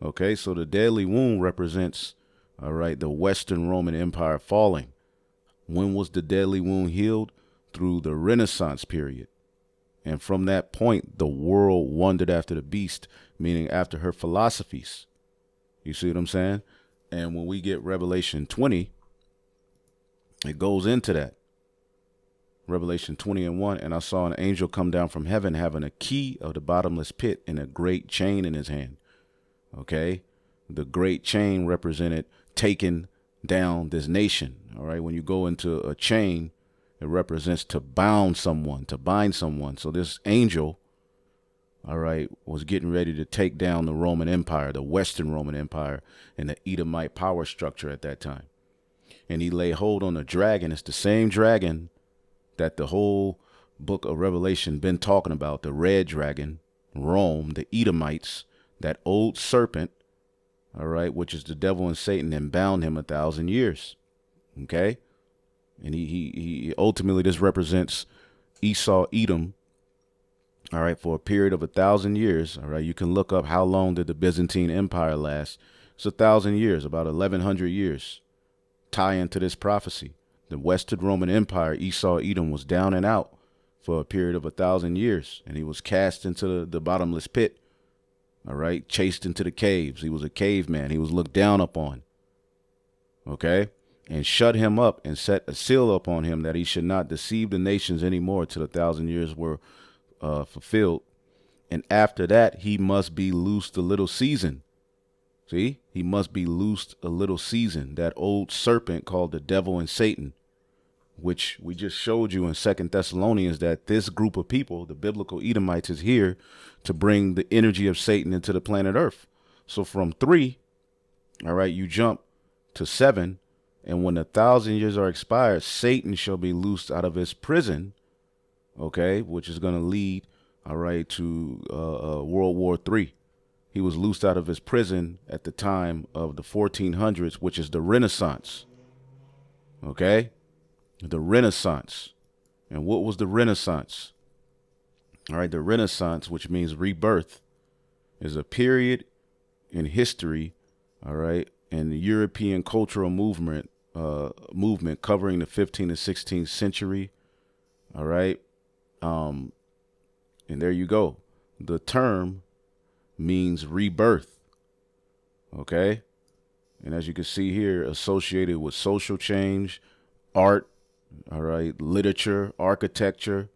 Speaker 1: Okay, so the deadly wound represents, all right, the Western Roman Empire falling. When was the deadly wound healed? Through the Renaissance period. And from that point, the world wondered after the beast, meaning after her philosophies. You see what I'm saying? And when we get Revelation 20, it goes into that. Revelation 20 and 1, and I saw an angel come down from heaven having a key of the bottomless pit and a great chain in his hand. Okay, the great chain represented taking down this nation. All right, when you go into a chain, it represents to bind someone, to bind someone. So this angel, all right, was getting ready to take down the Roman Empire, the Western Roman Empire, and the Edomite power structure at that time. And he lay hold on a dragon. It's the same dragon that the whole book of Revelation been talking about, the red dragon, Rome, the Edomites, that old serpent, all right, which is the devil and Satan, and bound him 1,000 years. Okay, and he ultimately, this represents Esau, Edom, all right, for a period of 1,000 years. All right, you can look up how long did the Byzantine Empire last. It's 1,000 years, about 1,100 years, tie into this prophecy. The Western Roman Empire, Esau, Edom, was down and out for a period of 1,000 years, and he was cast into the bottomless pit, all right, chased into the caves. He was a caveman. He was looked down upon, okay, and shut him up and set a seal upon him that he should not deceive the nations anymore till 1,000 years were fulfilled. And after that, he must be loosed a little season. See, he must be loosed a little season. That old serpent called the devil and Satan, which we just showed you in 2 Thessalonians, that this group of people, the biblical Edomites, is here to bring the energy of Satan into the planet Earth. So from 3, all right, you jump to 7, and when 1,000 years are expired, Satan shall be loosed out of his prison, okay, which is going to lead, all right, to World War III. He was loosed out of his prison at the time of the 1400s, which is the Renaissance. Okay? The Renaissance. And what was the Renaissance? All right, the Renaissance, which means rebirth, is a period in history, all right, and the European cultural movement covering the 15th and 16th century. All right. And there you go. The term means rebirth. Okay. And as you can see here, associated with social change, art, all right, literature, architecture,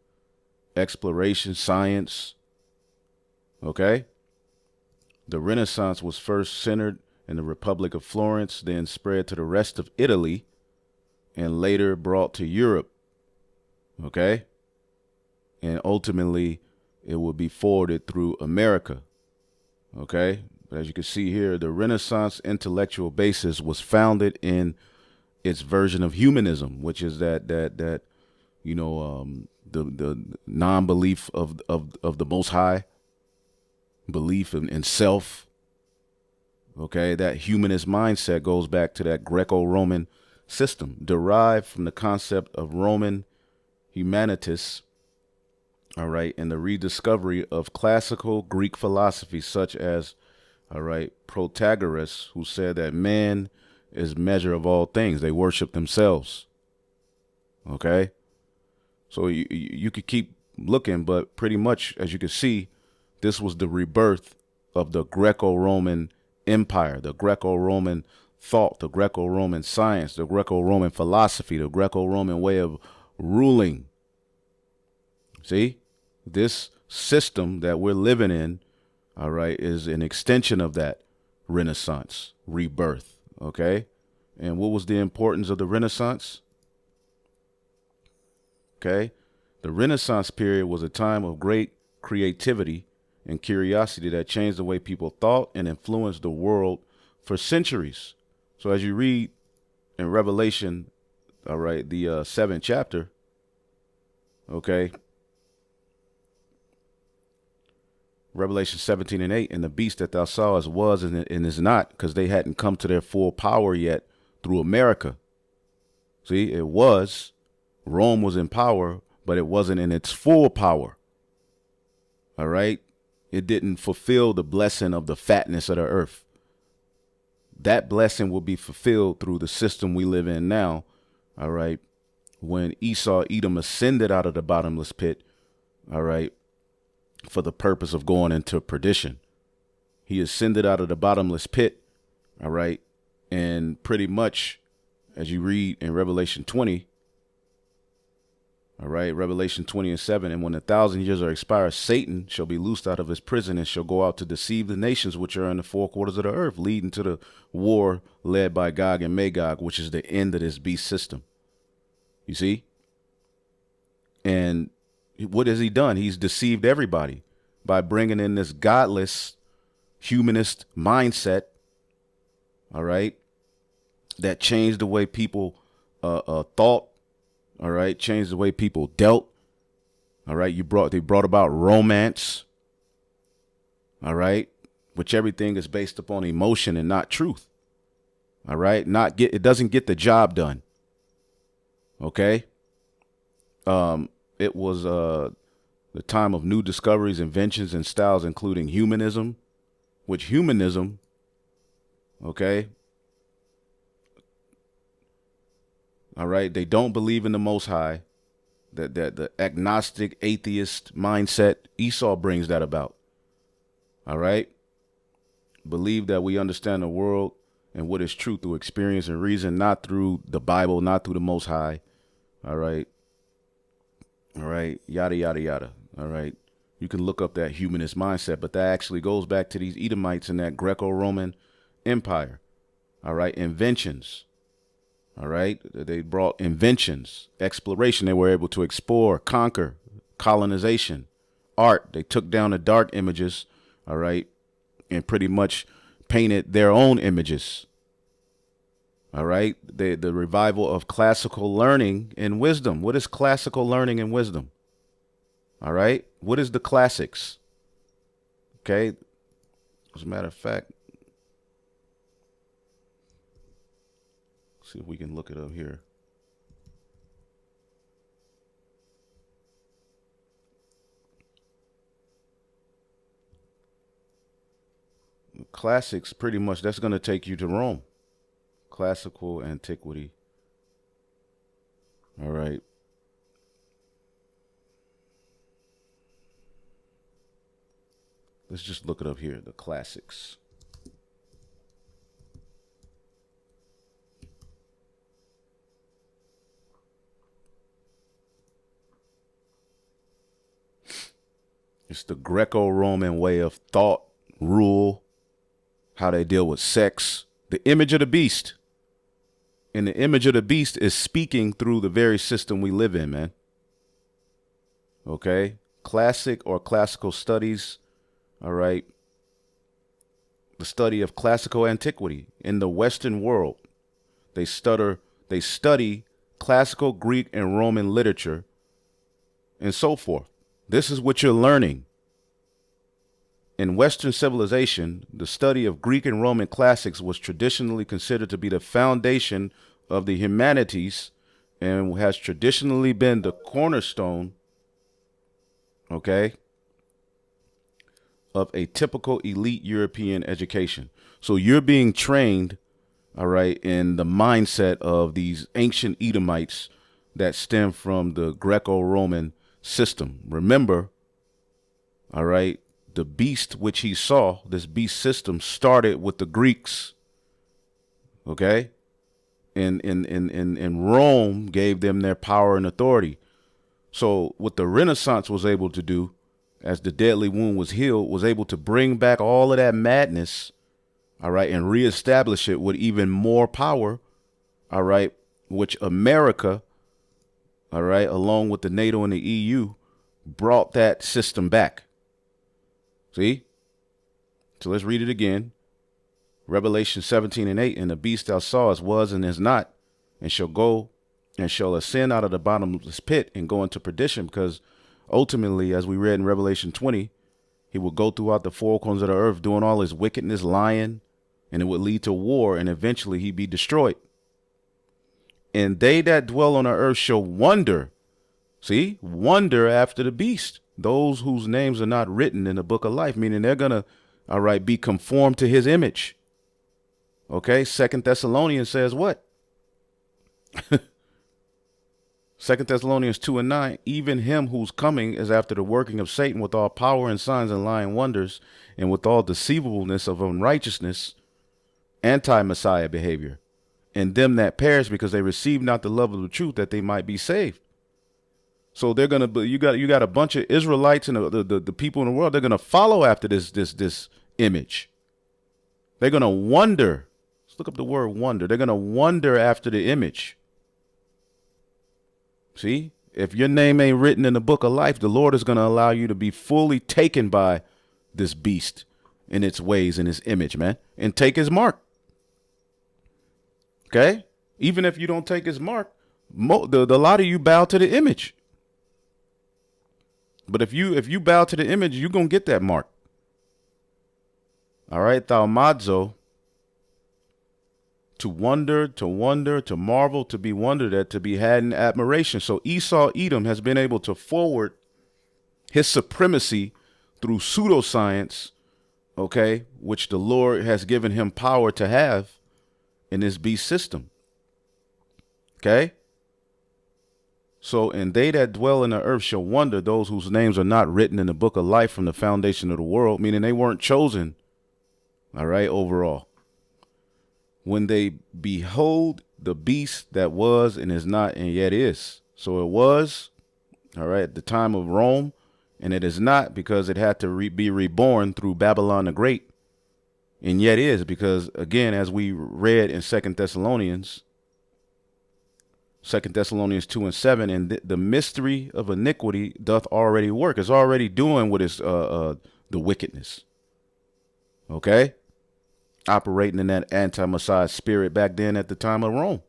Speaker 1: exploration, science. Okay. The Renaissance was first centered in the Republic of Florence, then spread to the rest of Italy, and later brought to Europe. Okay. And ultimately, it will be forwarded through America. Okay. But as you can see here, the Renaissance intellectual basis was founded in its version of humanism, which is that you know, the non-belief of the Most High, belief in self. Okay, that humanist mindset goes back to that Greco-Roman system, derived from the concept of Roman humanitas. All right, and the rediscovery of classical Greek philosophy, such as, all right, Protagoras, who said that man is measure of all things. They worship themselves. Okay, So you could keep looking, but pretty much, as you can see, this was the rebirth of the Greco-Roman Empire, the Greco-Roman thought, the Greco-Roman science, the Greco-Roman philosophy, the Greco-Roman way of ruling. See, this system that we're living in, all right, is an extension of that Renaissance, rebirth, okay? And what was the importance of the Renaissance? Okay, the Renaissance period was a time of great creativity and curiosity that changed the way people thought and influenced the world for centuries. So as you read in Revelation, all right, the 7th chapter, okay, Revelation 17:8, and the beast that thou sawest was and is not, because they hadn't come to their full power yet through America. See, it was, Rome was in power, but it wasn't in its full power. All right. It didn't fulfill the blessing of the fatness of the earth. That blessing will be fulfilled through the system we live in now. All right. When Esau, Edom ascended out of the bottomless pit. All right. For the purpose of going into perdition. He ascended out of the bottomless pit. All right. And pretty much, as you read in Revelation 20, all right, Revelation 20:7, and when 1,000 years are expired, Satan shall be loosed out of his prison and shall go out to deceive the nations which are in the four quarters of the earth, leading to the war led by Gog and Magog, which is the end of this beast system. You see? And what has he done? He's deceived everybody by bringing in this godless, humanist mindset, all right, that changed the way people thought. All right, changed the way people dealt. All right, they brought about romance. All right, which everything is based upon emotion and not truth. All right, it doesn't get the job done. Okay, it was the time of new discoveries, inventions, and styles, including humanism, which humanism, okay. All right. They don't believe in the Most High, that the agnostic atheist mindset. Esau brings that about. All right. Believe that we understand the world and what is true through experience and reason, not through the Bible, not through the Most High. All right. All right. Yada, yada, yada. All right. You can look up that humanist mindset, but that actually goes back to these Edomites and that Greco-Roman Empire. All right. Inventions. All right. They brought inventions, exploration. They were able to explore, conquer, colonization, art. They took down the dark images. All right. And pretty much painted their own images. All right. The revival of classical learning and wisdom. What is classical learning and wisdom? All right. What is the classics? Okay. As a matter of fact, see if we can look it up here. Classics, pretty much, that's going to take you to Rome. Classical antiquity. All right. Let's just look it up here. The classics. It's the Greco-Roman way of thought, rule, how they deal with sex, the image of the beast. And the image of the beast is speaking through the very system we live in, man. Okay? Classic or classical studies, all right? The study of classical antiquity in the Western world. They study classical Greek and Roman literature and so forth. This is what you're learning. In Western civilization, the study of Greek and Roman classics was traditionally considered to be the foundation of the humanities and has traditionally been the cornerstone, okay, of a typical elite European education. So you're being trained, all right, in the mindset of these ancient Edomites that stem from the Greco-Roman system. Remember, all right, the beast which he saw, this beast system started with the Greeks, okay? And Rome gave them their power and authority. So what the Renaissance was able to do, as the deadly wound was healed, was able to bring back all of that madness, all right, and reestablish it with even more power, all right, which America, all right, along with the NATO and the EU, brought that system back. See? So let's read it again. Revelation 17:8, and the beast thou sawest was and is not, and shall go and shall ascend out of the bottomless pit and go into perdition, because ultimately, as we read in Revelation 20, he will go throughout the four corners of the earth doing all his wickedness, lying, and it would lead to war, and eventually he'd be destroyed. And they that dwell on the earth shall wonder, see, wonder after the beast, those whose names are not written in the book of life, meaning they're going to, all right, be conformed to his image. Okay, 2 Thessalonians says what? 2 Thessalonians 2:9, even him whose coming is after the working of Satan with all power and signs and lying wonders, and with all deceivableness of unrighteousness, anti-Messiah behavior, and them that perish because they receive not the love of the truth, that they might be saved. So they're gonna be, you got a bunch of Israelites and the people in the world. They're gonna follow after this image. They're gonna wonder. Let's look up the word wonder. They're gonna wonder after the image. See, if your name ain't written in the book of life, the Lord is going to allow you to be fully taken by this beast in its ways, in his image, man, and take his mark. Okay. Even if you don't take his mark, the lot of you bow to the image. But if you bow to the image, you're going to get that mark. All right. Thaumazo. To wonder, to marvel, to be wondered at, to be had in admiration. So Esau, Edom, has been able to forward his supremacy through pseudoscience, okay, which the Lord has given him power to have in this beast system. Okay? So, and they that dwell in the earth shall wonder, those whose names are not written in the book of life from the foundation of the world, meaning they weren't chosen, all right, overall. When they behold the beast that was and is not and yet is. So it was, all right, at the time of Rome, and it is not because it had to be reborn through Babylon the Great, and yet is because, again, as we read in 2 Thessalonians 2:7, and the mystery of iniquity doth already work. It's already doing what is the wickedness. Okay? Operating in that anti-Messiah spirit back then at the time of Rome.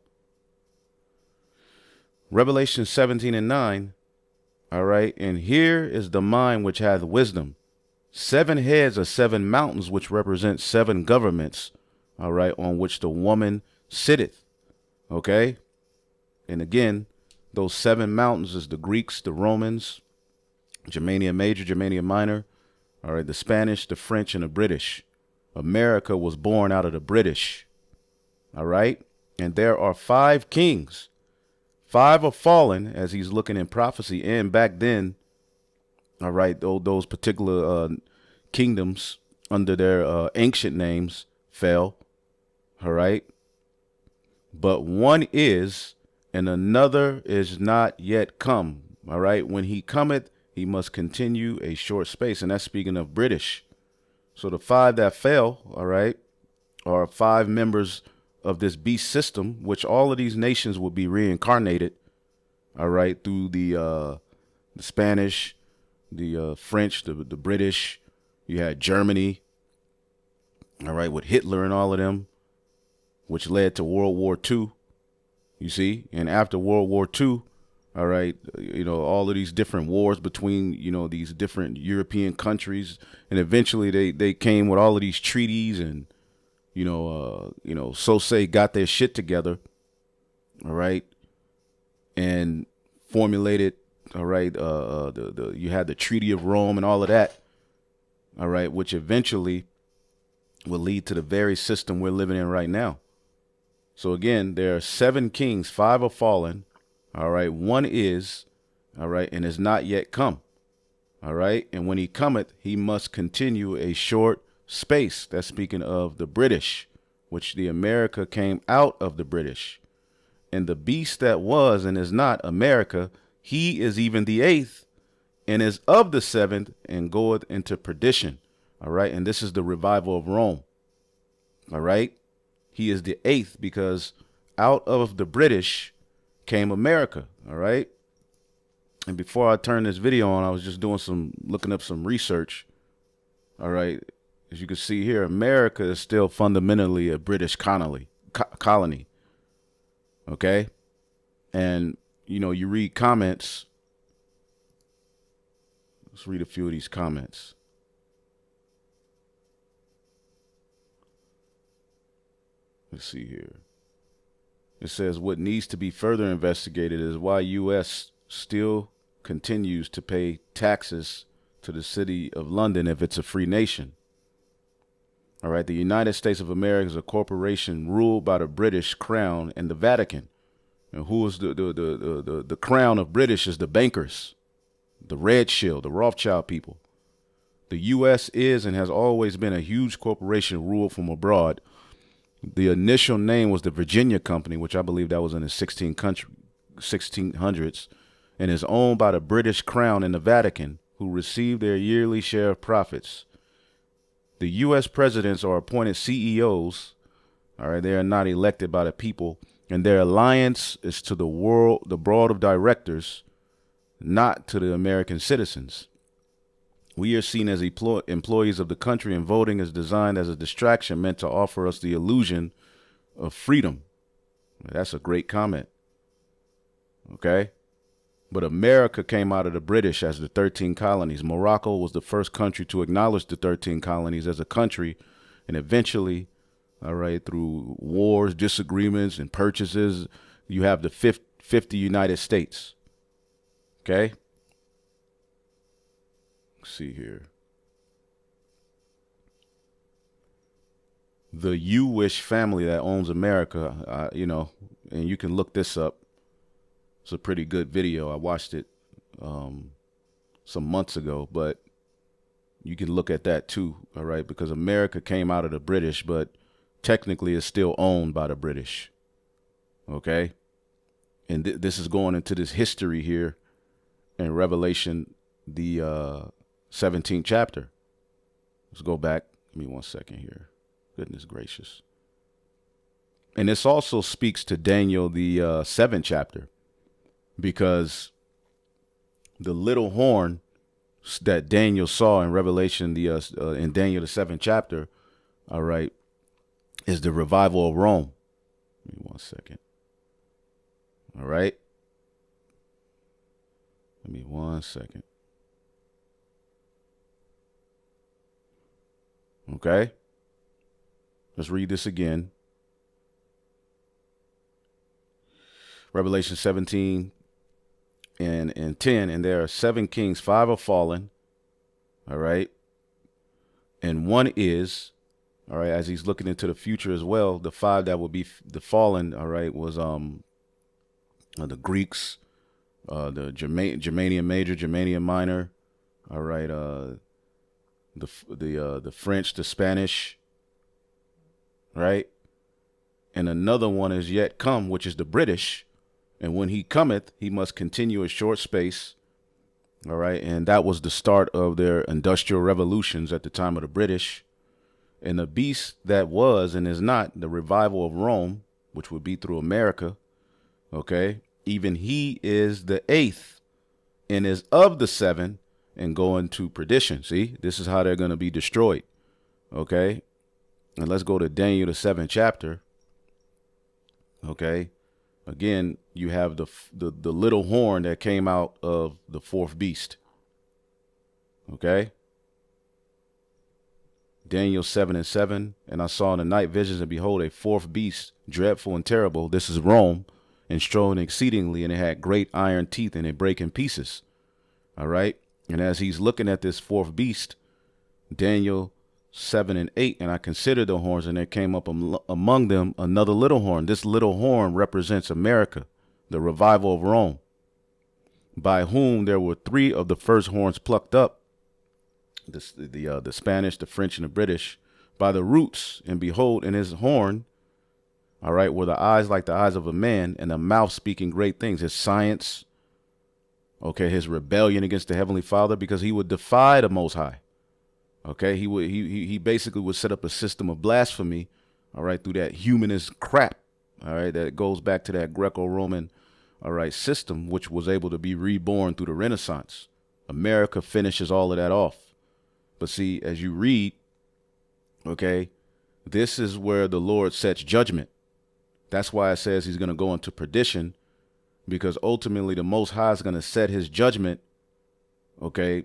Speaker 1: Revelation 17:9. All right. And here is the mind which hath wisdom. 7 heads are 7 mountains, which represent 7 governments. All right. On which the woman sitteth. Okay. And again, those 7 mountains is the Greeks, the Romans, Germania Major, Germania Minor. All right. The Spanish, the French, and the British. America was born out of the British. All right. And there are 5 kings. 5 are fallen, as he's looking in prophecy. And back then, all right, those particular kingdoms under their ancient names fell. All right. But one is, and another is not yet come. All right. When he cometh, he must continue a short space. And that's speaking of British. So the 5 that fell, all right, are 5 members of this beast system, which all of these nations will be reincarnated, all right, through the Spanish, the French, the British. You had Germany, all right, with Hitler and all of them, which led to World War II, you see. And after World War II, all right, you know, all of these different wars between, you know, these different European countries, and eventually they came with all of these treaties, and so say got their shit together, all right, and formulated, all right, you had the Treaty of Rome and all of that, all right, which eventually will lead to the very system we're living in right now. So again, there are 7 kings, 5 are fallen. All right. One is, all right, and is not yet come. All right. And when he cometh, he must continue a short space. That's speaking of the British, which the America came out of the British. And the beast that was and is not America, he is even the eighth and is of the seventh and goeth into perdition. All right. And this is the revival of Rome. All right. He is the eighth because out of the British came America. All right. And before I turn this video on, I was just looking up some research. All right. As you can see here, America is still fundamentally a British colony. Okay. And, you read comments. Let's read a few of these comments. Let's see here. It says what needs to be further investigated is why U.S. still continues to pay taxes to the city of London if it's a free nation. All right. The United States of America is a corporation ruled by the British Crown and the Vatican. And who is the crown of British is the bankers, the Red Shield, the Rothschild people. The U.S. is and has always been a huge corporation ruled from abroad. The initial name was the Virginia Company, which I believe that was in the 1600s, and is owned by the British Crown and the Vatican, who receive their yearly share of profits. The U.S. presidents are appointed CEOs. All right, they are not elected by the people, and their alliance is to the board of directors, not to the American citizens. We are seen as employees of the country, and voting is designed as a distraction meant to offer us the illusion of freedom. That's a great comment. Okay. But America came out of the British as the 13 colonies. Morocco was the first country to acknowledge the 13 colonies as a country. And eventually, all right, through wars, disagreements, and purchases, you have the 50 United States. Okay. Let's see here. The Wh0re family that owns America, and you can look this up. It's a pretty good video. I watched it some months ago, but you can look at that too, all right, because America came out of the British, but technically it's still owned by the British, okay? And this is going into this history here in Revelation, the 17th chapter. Let's go back. Give me 1 second here. Goodness gracious. And this also speaks to Daniel, the 7th chapter, because the little horn that Daniel saw in Revelation, in Daniel, the 7th chapter, all right, is the revival of Rome. Give me 1 second. All right. Give me 1 second. Okay. Let's read this again. Revelation 17 and 10. And there are 7 kings, 5 are fallen. All right. And one is, all right, as he's looking into the future as well, the 5 that will be the fallen, all right, was the Greeks, the Germanium Major, Germanium Minor, all right, the French, the Spanish, right? And another one is yet come, which is the British. And when he cometh, he must continue a short space. All right. And that was the start of their industrial revolutions at the time of the British. And the beast that was and is not, the revival of Rome, which would be through America. Okay. Even he is the 8th and is of the 7 and going to perdition. See, this is how they're going to be destroyed. Okay. And let's go to Daniel, the 7th chapter. Okay. Again, you have the little horn that came out of the 4th beast. Okay. Daniel 7 and 7. And I saw in the night visions, and behold, a 4th beast, dreadful and terrible. This is Rome, and strong exceedingly, and it had great iron teeth, and it brake in pieces. All right. And as he's looking at this 4th beast, Daniel 7 and 8, and I considered the horns, and there came up among them another little horn. This little horn represents America, the revival of Rome, by whom there were 3 of the first horns plucked up, the Spanish, the French, and the British, by the roots. And behold, in his horn, all right, were the eyes like the eyes of a man, and the mouth speaking great things. His science, okay, his rebellion against the Heavenly Father, because he would defy the Most High. Okay, he basically would set up a system of blasphemy, all right, through that humanist crap, all right, that goes back to that Greco-Roman, all right, system, which was able to be reborn through the Renaissance. America finishes all of that off. But see, as you read, okay, this is where the Lord sets judgment. That's why it says he's going to go into perdition, because ultimately the Most High is going to set his judgment, okay,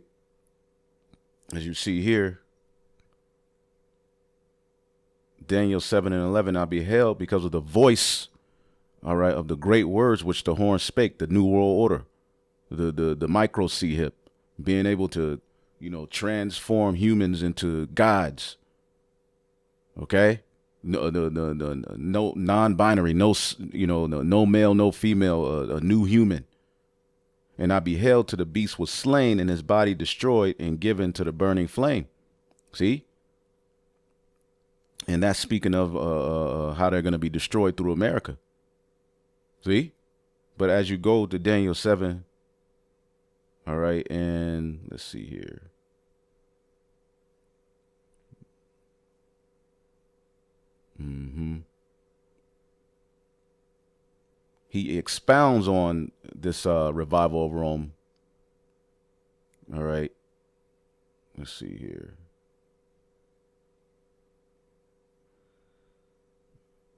Speaker 1: as you see here, Daniel 7:11, I beheld because of the voice, all right, of the great words which the horn spake, the new world order, the micro C hip, being able to, transform humans into gods. Okay, no non-binary, no male, no female, a new human. And I beheld till the beast was slain and his body destroyed and given to the burning flame. See? And that's speaking of how they're going to be destroyed through America. See? But as you go to Daniel 7, all right, and let's see here. He expounds on this revival of Rome. All right. Let's see here.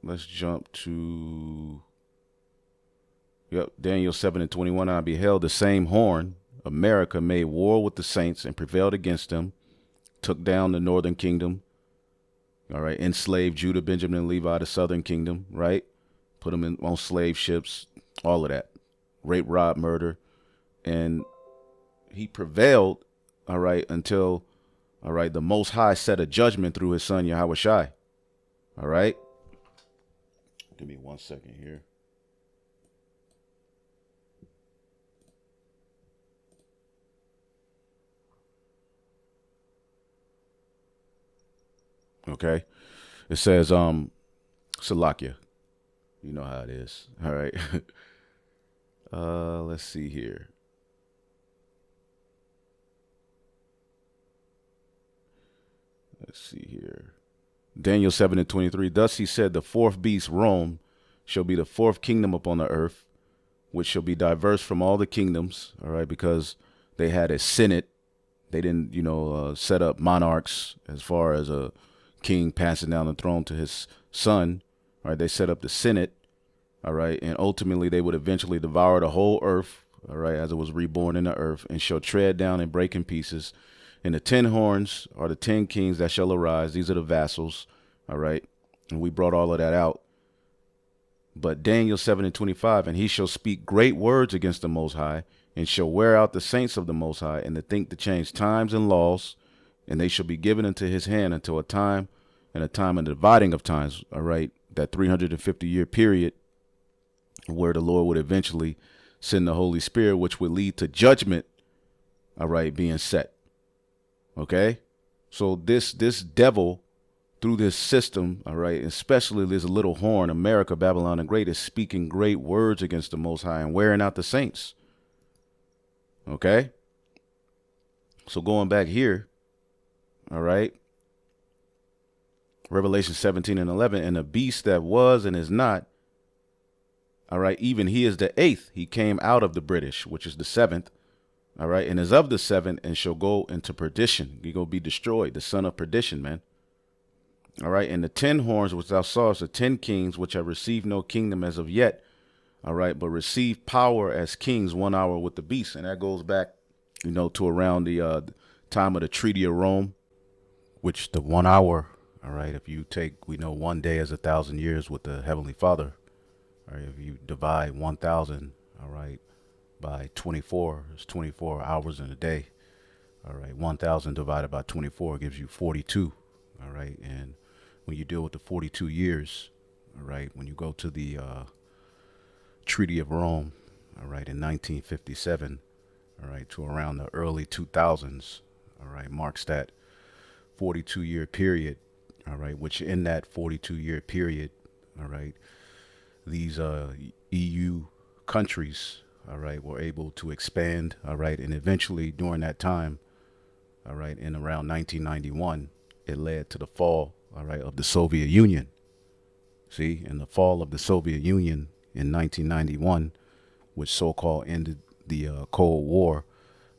Speaker 1: Let's jump to, Daniel 7:21. I beheld the same horn. America made war with the saints and prevailed against them, took down the northern kingdom, all right, enslaved Judah, Benjamin, and Levi, the southern kingdom, right? Put them on slave ships, all of that. Rape, rob, murder. And he prevailed, all right, until, all right, the Most High set a judgment through his son, Yahweh Shai. All right? Give me 1 second here. Okay. It says, Salakia. You know how it is. All right. Let's see here. Let's see here. Daniel 7:23. Thus he said, the 4th beast, Rome, shall be the 4th kingdom upon the earth, which shall be diverse from all the kingdoms. All right. Because they had a senate. They didn't, set up monarchs as far as a king passing down the throne to his son. All right. They set up the senate. All right. And ultimately they would eventually devour the whole earth. All right. As it was reborn in the earth, and shall tread down and break in pieces. And the 10 horns are the 10 kings that shall arise. These are the vassals. All right. And we brought all of that out. But Daniel 7:25, and he shall speak great words against the Most High, and shall wear out the saints of the Most High, and to think to change times and laws, and they shall be given into his hand until a time and the dividing of times. All right. That 350-year period where the Lord would eventually send the Holy Spirit, which would lead to judgment, all right, being set. Okay. So this devil, through this system, all right, especially this little horn, America, Babylon, and Great, is speaking great words against the Most High and wearing out the saints. Okay. So going back here, all right, Revelation 17:11, and the beast that was and is not, all right, even he is the 8th. He came out of the British, which is the 7th. All right. And is of the 7th, and shall go into perdition. He gonna be destroyed. The son of perdition, man. All right. And the 10 horns which thou sawest are 10 kings, which have received no kingdom as of yet. All right. But receive power as kings 1 hour with the beast. And that goes back, to around the time of the Treaty of Rome, which the 1 hour. All right. If you take, we know 1 day as 1,000 years with the Heavenly Father. All right. If you divide 1,000, all right, by 24, it's 24 hours in a day. All right. 1,000 divided by 24 gives you 42. All right. And when you deal with the 42 years, all right, when you go to the Treaty of Rome, all right, in 1957, all right, to around the early 2000s, all right, marks that 42-year period, all right, which in that 42-year period, all right, these EU countries, all right, were able to expand, all right, and eventually during that time, all right, in around 1991, it led to the fall, all right, of the Soviet Union. See, in the fall of the Soviet Union in 1991, which so-called ended the Cold War,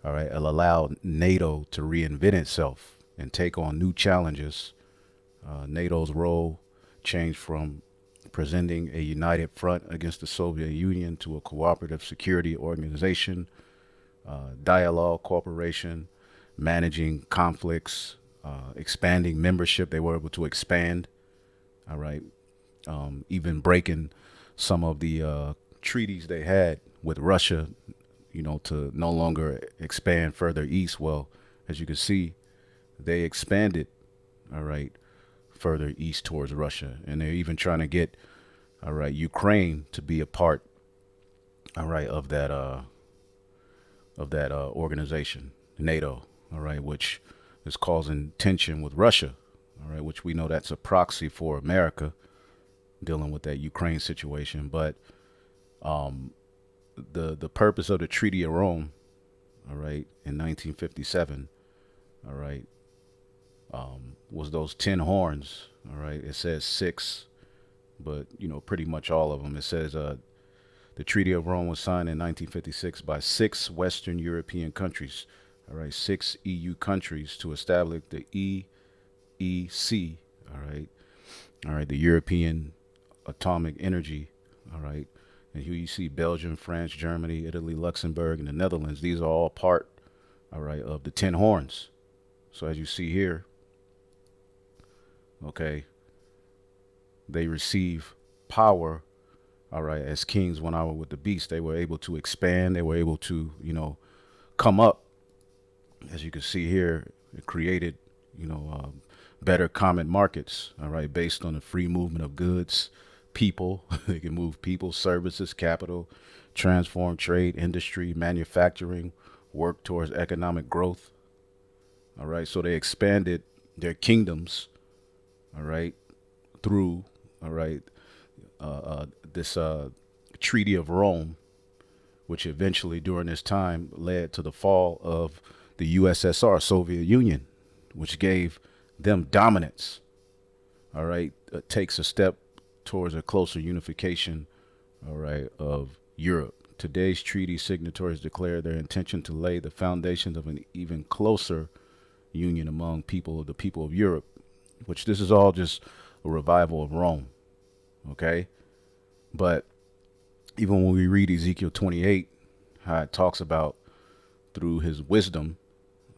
Speaker 1: all right, it allowed NATO to reinvent itself and take on new challenges. NATO's role changed from presenting a united front against the Soviet Union to a cooperative security organization, dialogue, cooperation, managing conflicts, expanding membership. They were able to expand, all right, even breaking some of the treaties they had with Russia, you know, to no longer expand further east. Well, as you can see, they expanded, all right, further east towards Russia. And they're even trying to get, all right, Ukraine to be a part, all right, of that organization, NATO, all right, which is causing tension with Russia, all right, which we know that's a proxy for America dealing with that Ukraine situation. But the purpose of the Treaty of Rome, all right, in 1957, all right, was those 10 horns, all right. It says 6, but you know, pretty much all of them. It says the Treaty of Rome was signed in 1956 by 6 Western European countries, all right, 6 EU countries to establish the EEC, all right, the European Atomic Energy, all right. And here you see Belgium, France, Germany, Italy, Luxembourg, and the Netherlands. These are all part, all right, of the 10 horns. So as you see here, okay, they receive power, all right, as kings 1 hour with the beast. They were able to expand. They were able to, you know, come up. As you can see here, it created, you know, better common markets, all right, based on the free movement of goods, people. They can move people, services, capital, transform trade, industry, manufacturing, work towards economic growth. All right, so they expanded their kingdoms, all right, through, all right, this Treaty of Rome, which eventually during this time led to the fall of the USSR, Soviet Union, which gave them dominance. All right, it takes a step towards a closer unification, all right, of Europe. Today's treaty signatories declare their intention to lay the foundations of an even closer union among the people of Europe, which this is all just a revival of Rome, okay? But even when we read Ezekiel 28, how it talks about through his wisdom,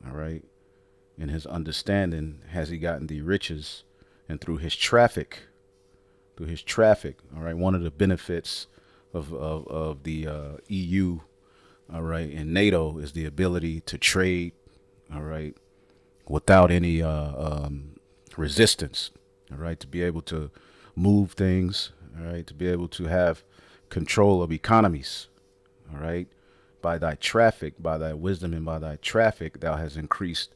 Speaker 1: all right, and his understanding has he gotten the riches, and through his traffic, all right, one of the benefits of the EU, all right, and NATO is the ability to trade, all right, without any resistance, all right, to be able to move things, all right, to be able to have control of economies, all right, by thy traffic, by thy wisdom and by thy traffic, thou hast increased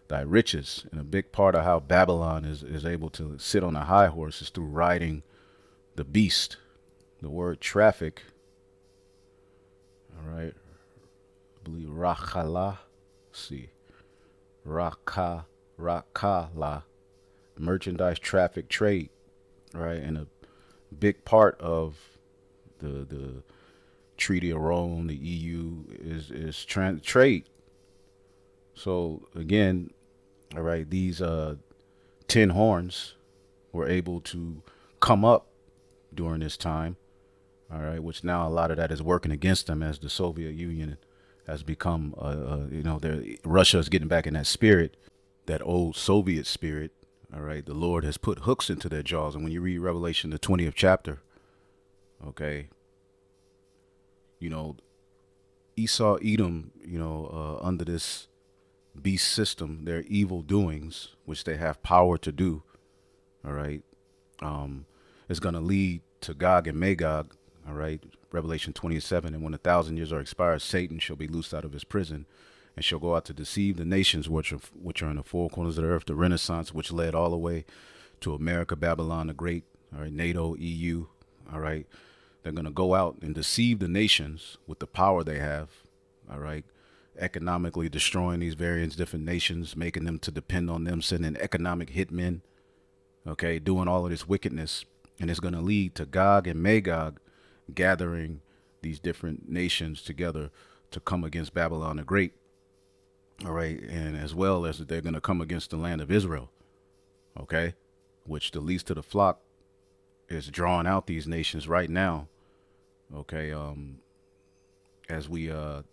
Speaker 1: thy riches. And a big part of how Babylon is able to sit on a high horse is through riding the beast. The word traffic, all right, I believe rakala, see, rakala, merchandise, traffic, trade, right? And a big part of the Treaty of Rome, the EU, is trade. So again, all right, these 10 horns were able to come up during this time, all right, which now a lot of that is working against them as the Soviet Union has become, you know, Russia is getting back in that spirit, that old Soviet spirit, all right. The Lord has put hooks into their jaws. And when you read Revelation, the 20th chapter, okay, you know, Esau, Edom, you know, under this beast system, their evil doings, which they have power to do, all right, is going to lead to Gog and Magog, All right. Revelation 27. And when 1,000 years are expired, Satan shall be loosed out of his prison and shall go out to deceive the nations which are in the four corners of the earth, the Renaissance, which led all the way to America, Babylon the Great, all right, NATO, EU, all right. They're going to go out and deceive the nations with the power they have, all right, economically destroying these various different nations, making them to depend on them, sending economic hitmen, okay, doing all of this wickedness. And it's going to lead to Gog and Magog gathering these different nations together to come against Babylon the Great, all right, and as well as they're going to come against the land of Israel, okay, which the least of the flock is drawing out these nations right now, okay, as we are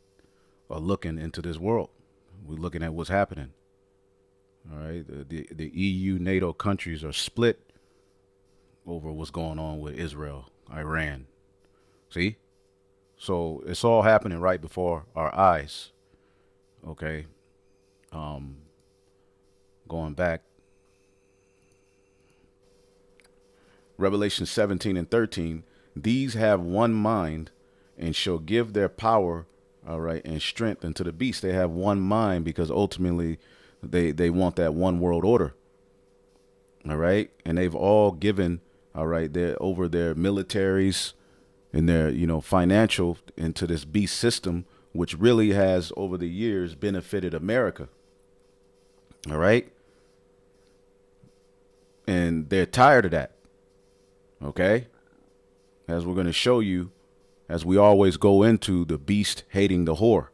Speaker 1: looking into this world. We're looking at what's happening, all right. The EU, NATO countries are split over what's going on with Israel, Iran. See? So it's all happening right before our eyes, okay. Going back, Revelation 17 and 13, these have one mind and shall give their power, all right, and strength unto the beast. They have one mind because ultimately they want that one world order, all right. And they've all given, all right, over their militaries and their, financial into this beast system, which really has over the years benefited America, all right. And they're tired of that. Okay. As we're going to show you, as we always go into the beast hating the whore,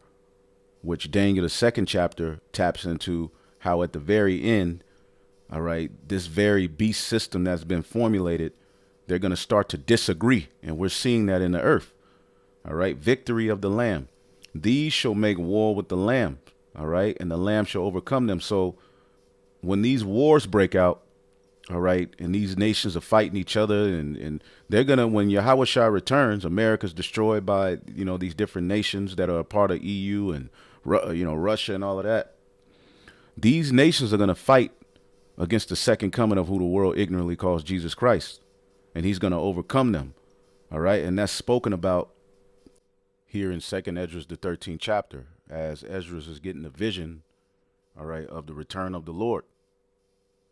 Speaker 1: which Daniel, the second chapter, taps into how at the very end, all right, this very beast system that's been formulated, they're going to start to disagree. And we're seeing that in the earth. All right. Victory of the Lamb. These shall make war with the Lamb. All right. And the Lamb shall overcome them. So when these wars break out, all right, and these nations are fighting each other, and they're going to, when Yahushua returns, America's destroyed by, these different nations that are a part of EU and, Russia and all of that. These nations are going to fight against the second coming of who the world ignorantly calls Jesus Christ. And he's going to overcome them. All right. And that's spoken about here in 2nd Esdras, the 13th chapter, as Esdras is getting the vision, all right, of the return of the Lord.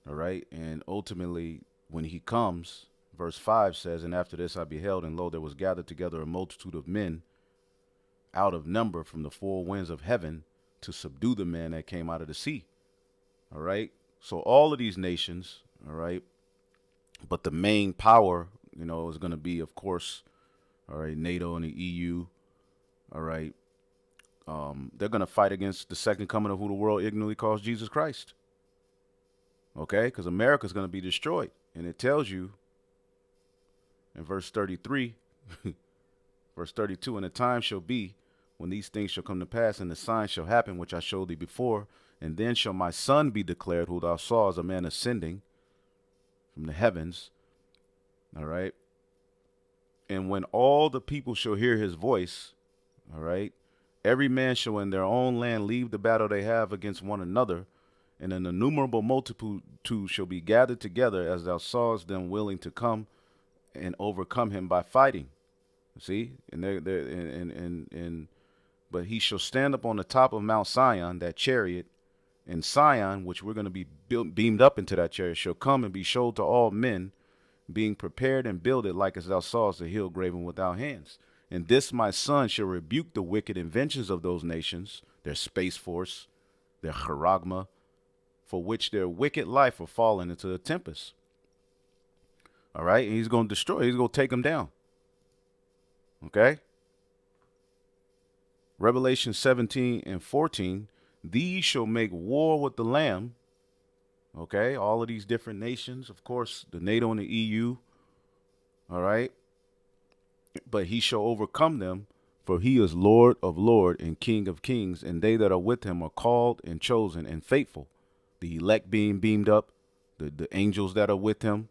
Speaker 1: All right. And ultimately, when he comes, verse 5 says, and after this I beheld, and lo, there was gathered together a multitude of men out of number from the four winds of heaven to subdue the man that came out of the sea. All right. So all of these nations, all right, but the main power, is going to be, of course, all right, NATO and the EU. All right. They're going to fight against the second coming of who the world ignorantly calls Jesus Christ. Okay, because America's going to be destroyed. And it tells you in verse 33, verse 32, and the time shall be when these things shall come to pass, and the signs shall happen, which I showed thee before. And then shall my son be declared, who thou sawest, a man ascending from the heavens. All right. And when all the people shall hear his voice, all right, every man shall in their own land leave the battle they have against one another. And an innumerable multitude shall be gathered together, as thou sawest them willing to come and overcome him by fighting. See, but he shall stand up on the top of Mount Sion, that chariot, and Sion, which we're going to be beamed up into that chariot, shall come and be showed to all men, being prepared and builded, like as thou sawest a hill graven without hands. And this my son shall rebuke the wicked inventions of those nations, their space force, their charagma, for which their wicked life are fallen into the tempest. All right. And he's going to destroy. He's going to take them down. Okay. Revelation 17 and 14. These shall make war with the Lamb. Okay. All of these different nations, of course, the NATO and the EU. All right. But he shall overcome them, for he is Lord of lords and King of kings. And they that are with him are called and chosen and faithful. The elect being beamed up, the angels that are with him,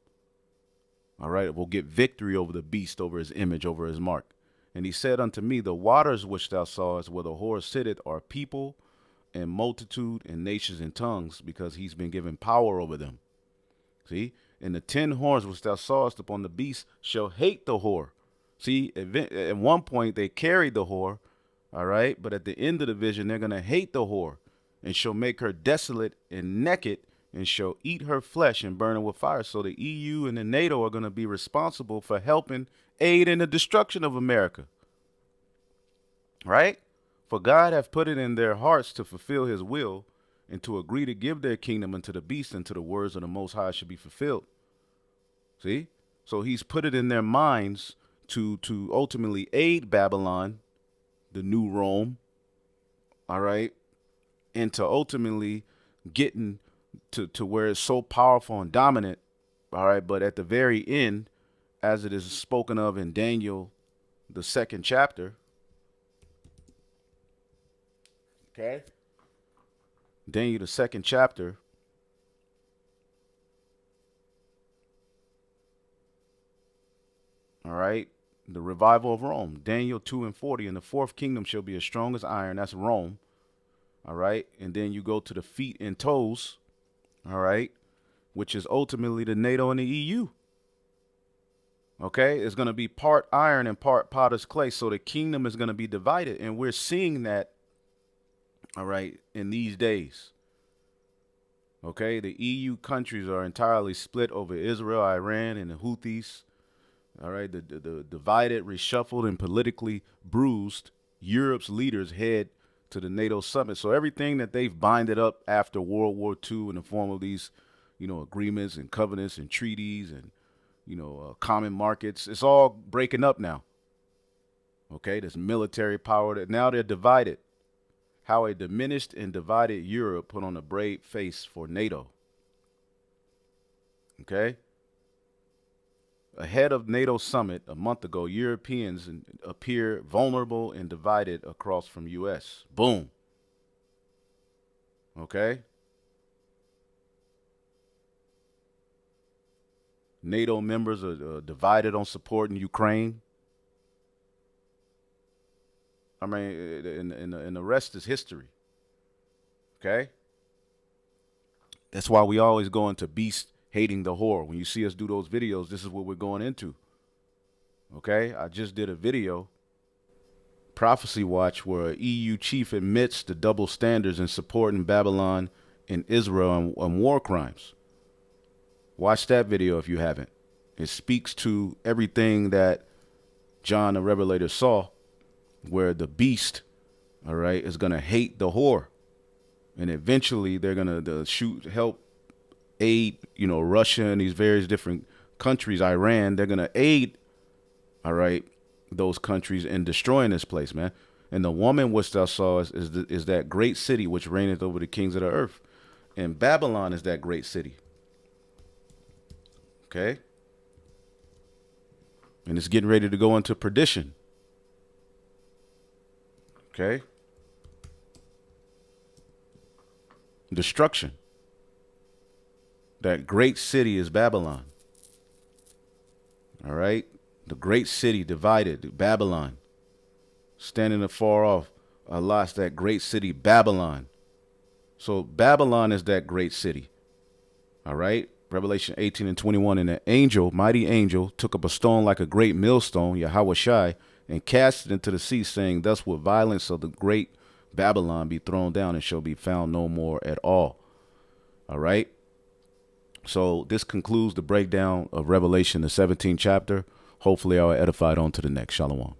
Speaker 1: all right, will get victory over the beast, over his image, over his mark. And he said unto me, the waters which thou sawest where the whore sitteth are people and multitude and nations and tongues, because he's been given power over them. See? And the 10 horns which thou sawest upon the beast shall hate the whore. See, at one point they carried the whore, all right? But at the end of the vision, they're going to hate the whore, and shall make her desolate and naked, and shall eat her flesh and burn her with fire. So the EU and the NATO are going to be responsible for helping aid in the destruction of America, right? For God hath put it in their hearts to fulfill his will, and to agree to give their kingdom unto the beast, until the words of the Most High should be fulfilled. See? So he's put it in their minds to ultimately aid Babylon, the new Rome, all right, and to ultimately getting to where it's so powerful and dominant, all right. But at the very end, as it is spoken of in Daniel, the 2nd chapter, okay, Daniel, the 2nd chapter, all right, the revival of Rome, Daniel 2:40, and the 4th kingdom shall be as strong as iron. That's Rome. All right. And then you go to the feet and toes. All right. Which is ultimately the NATO and the EU. Okay. It's going to be part iron and part potter's clay. So the kingdom is going to be divided. And we're seeing that. All right. In these days. Okay. The EU countries are entirely split over Israel, Iran, and the Houthis. All right. The divided, reshuffled, and politically bruised Europe's leaders head to the NATO summit. So everything that they've binded up after World War II in the form of these, agreements and covenants and treaties and, common markets, it's all breaking up now. Okay. There's military power that now they're divided. How a diminished and divided Europe put on a brave face for NATO. Okay. Ahead of NATO summit a month ago, Europeans appear vulnerable and divided across from U.S. Boom. Okay. NATO members are divided on supporting Ukraine. I mean, and the rest is history. Okay. That's why we always go into beast hating the whore. When you see us do those videos, this is what we're going into. Okay. I just did a video, Prophecy Watch, where a EU chief admits the double standards in supporting Babylon and Israel and war crimes. Watch that video if you haven't. It speaks to everything that John the Revelator saw, where the beast, all right, is going to hate the whore. And eventually they're going to help aid, Russia and these various different countries, Iran. They're going to aid, all right, those countries in destroying this place, man. And the woman which thou sawest is that great city which reigneth over the kings of the earth. And Babylon is that great city. Okay. And it's getting ready to go into perdition. Okay. Destruction. That great city is Babylon. All right. The great city divided, Babylon. Standing afar off, Allah's that great city, Babylon. So Babylon is that great city. All right. Revelation 18:21. And the angel, mighty angel, took up a stone like a great millstone, Yahweh Shai, and cast it into the sea, saying, thus with violence of the great Babylon be thrown down, and shall be found no more at all. All right. So this concludes the breakdown of Revelation, the 17th chapter. Hopefully I will edify on to the next. Shalom.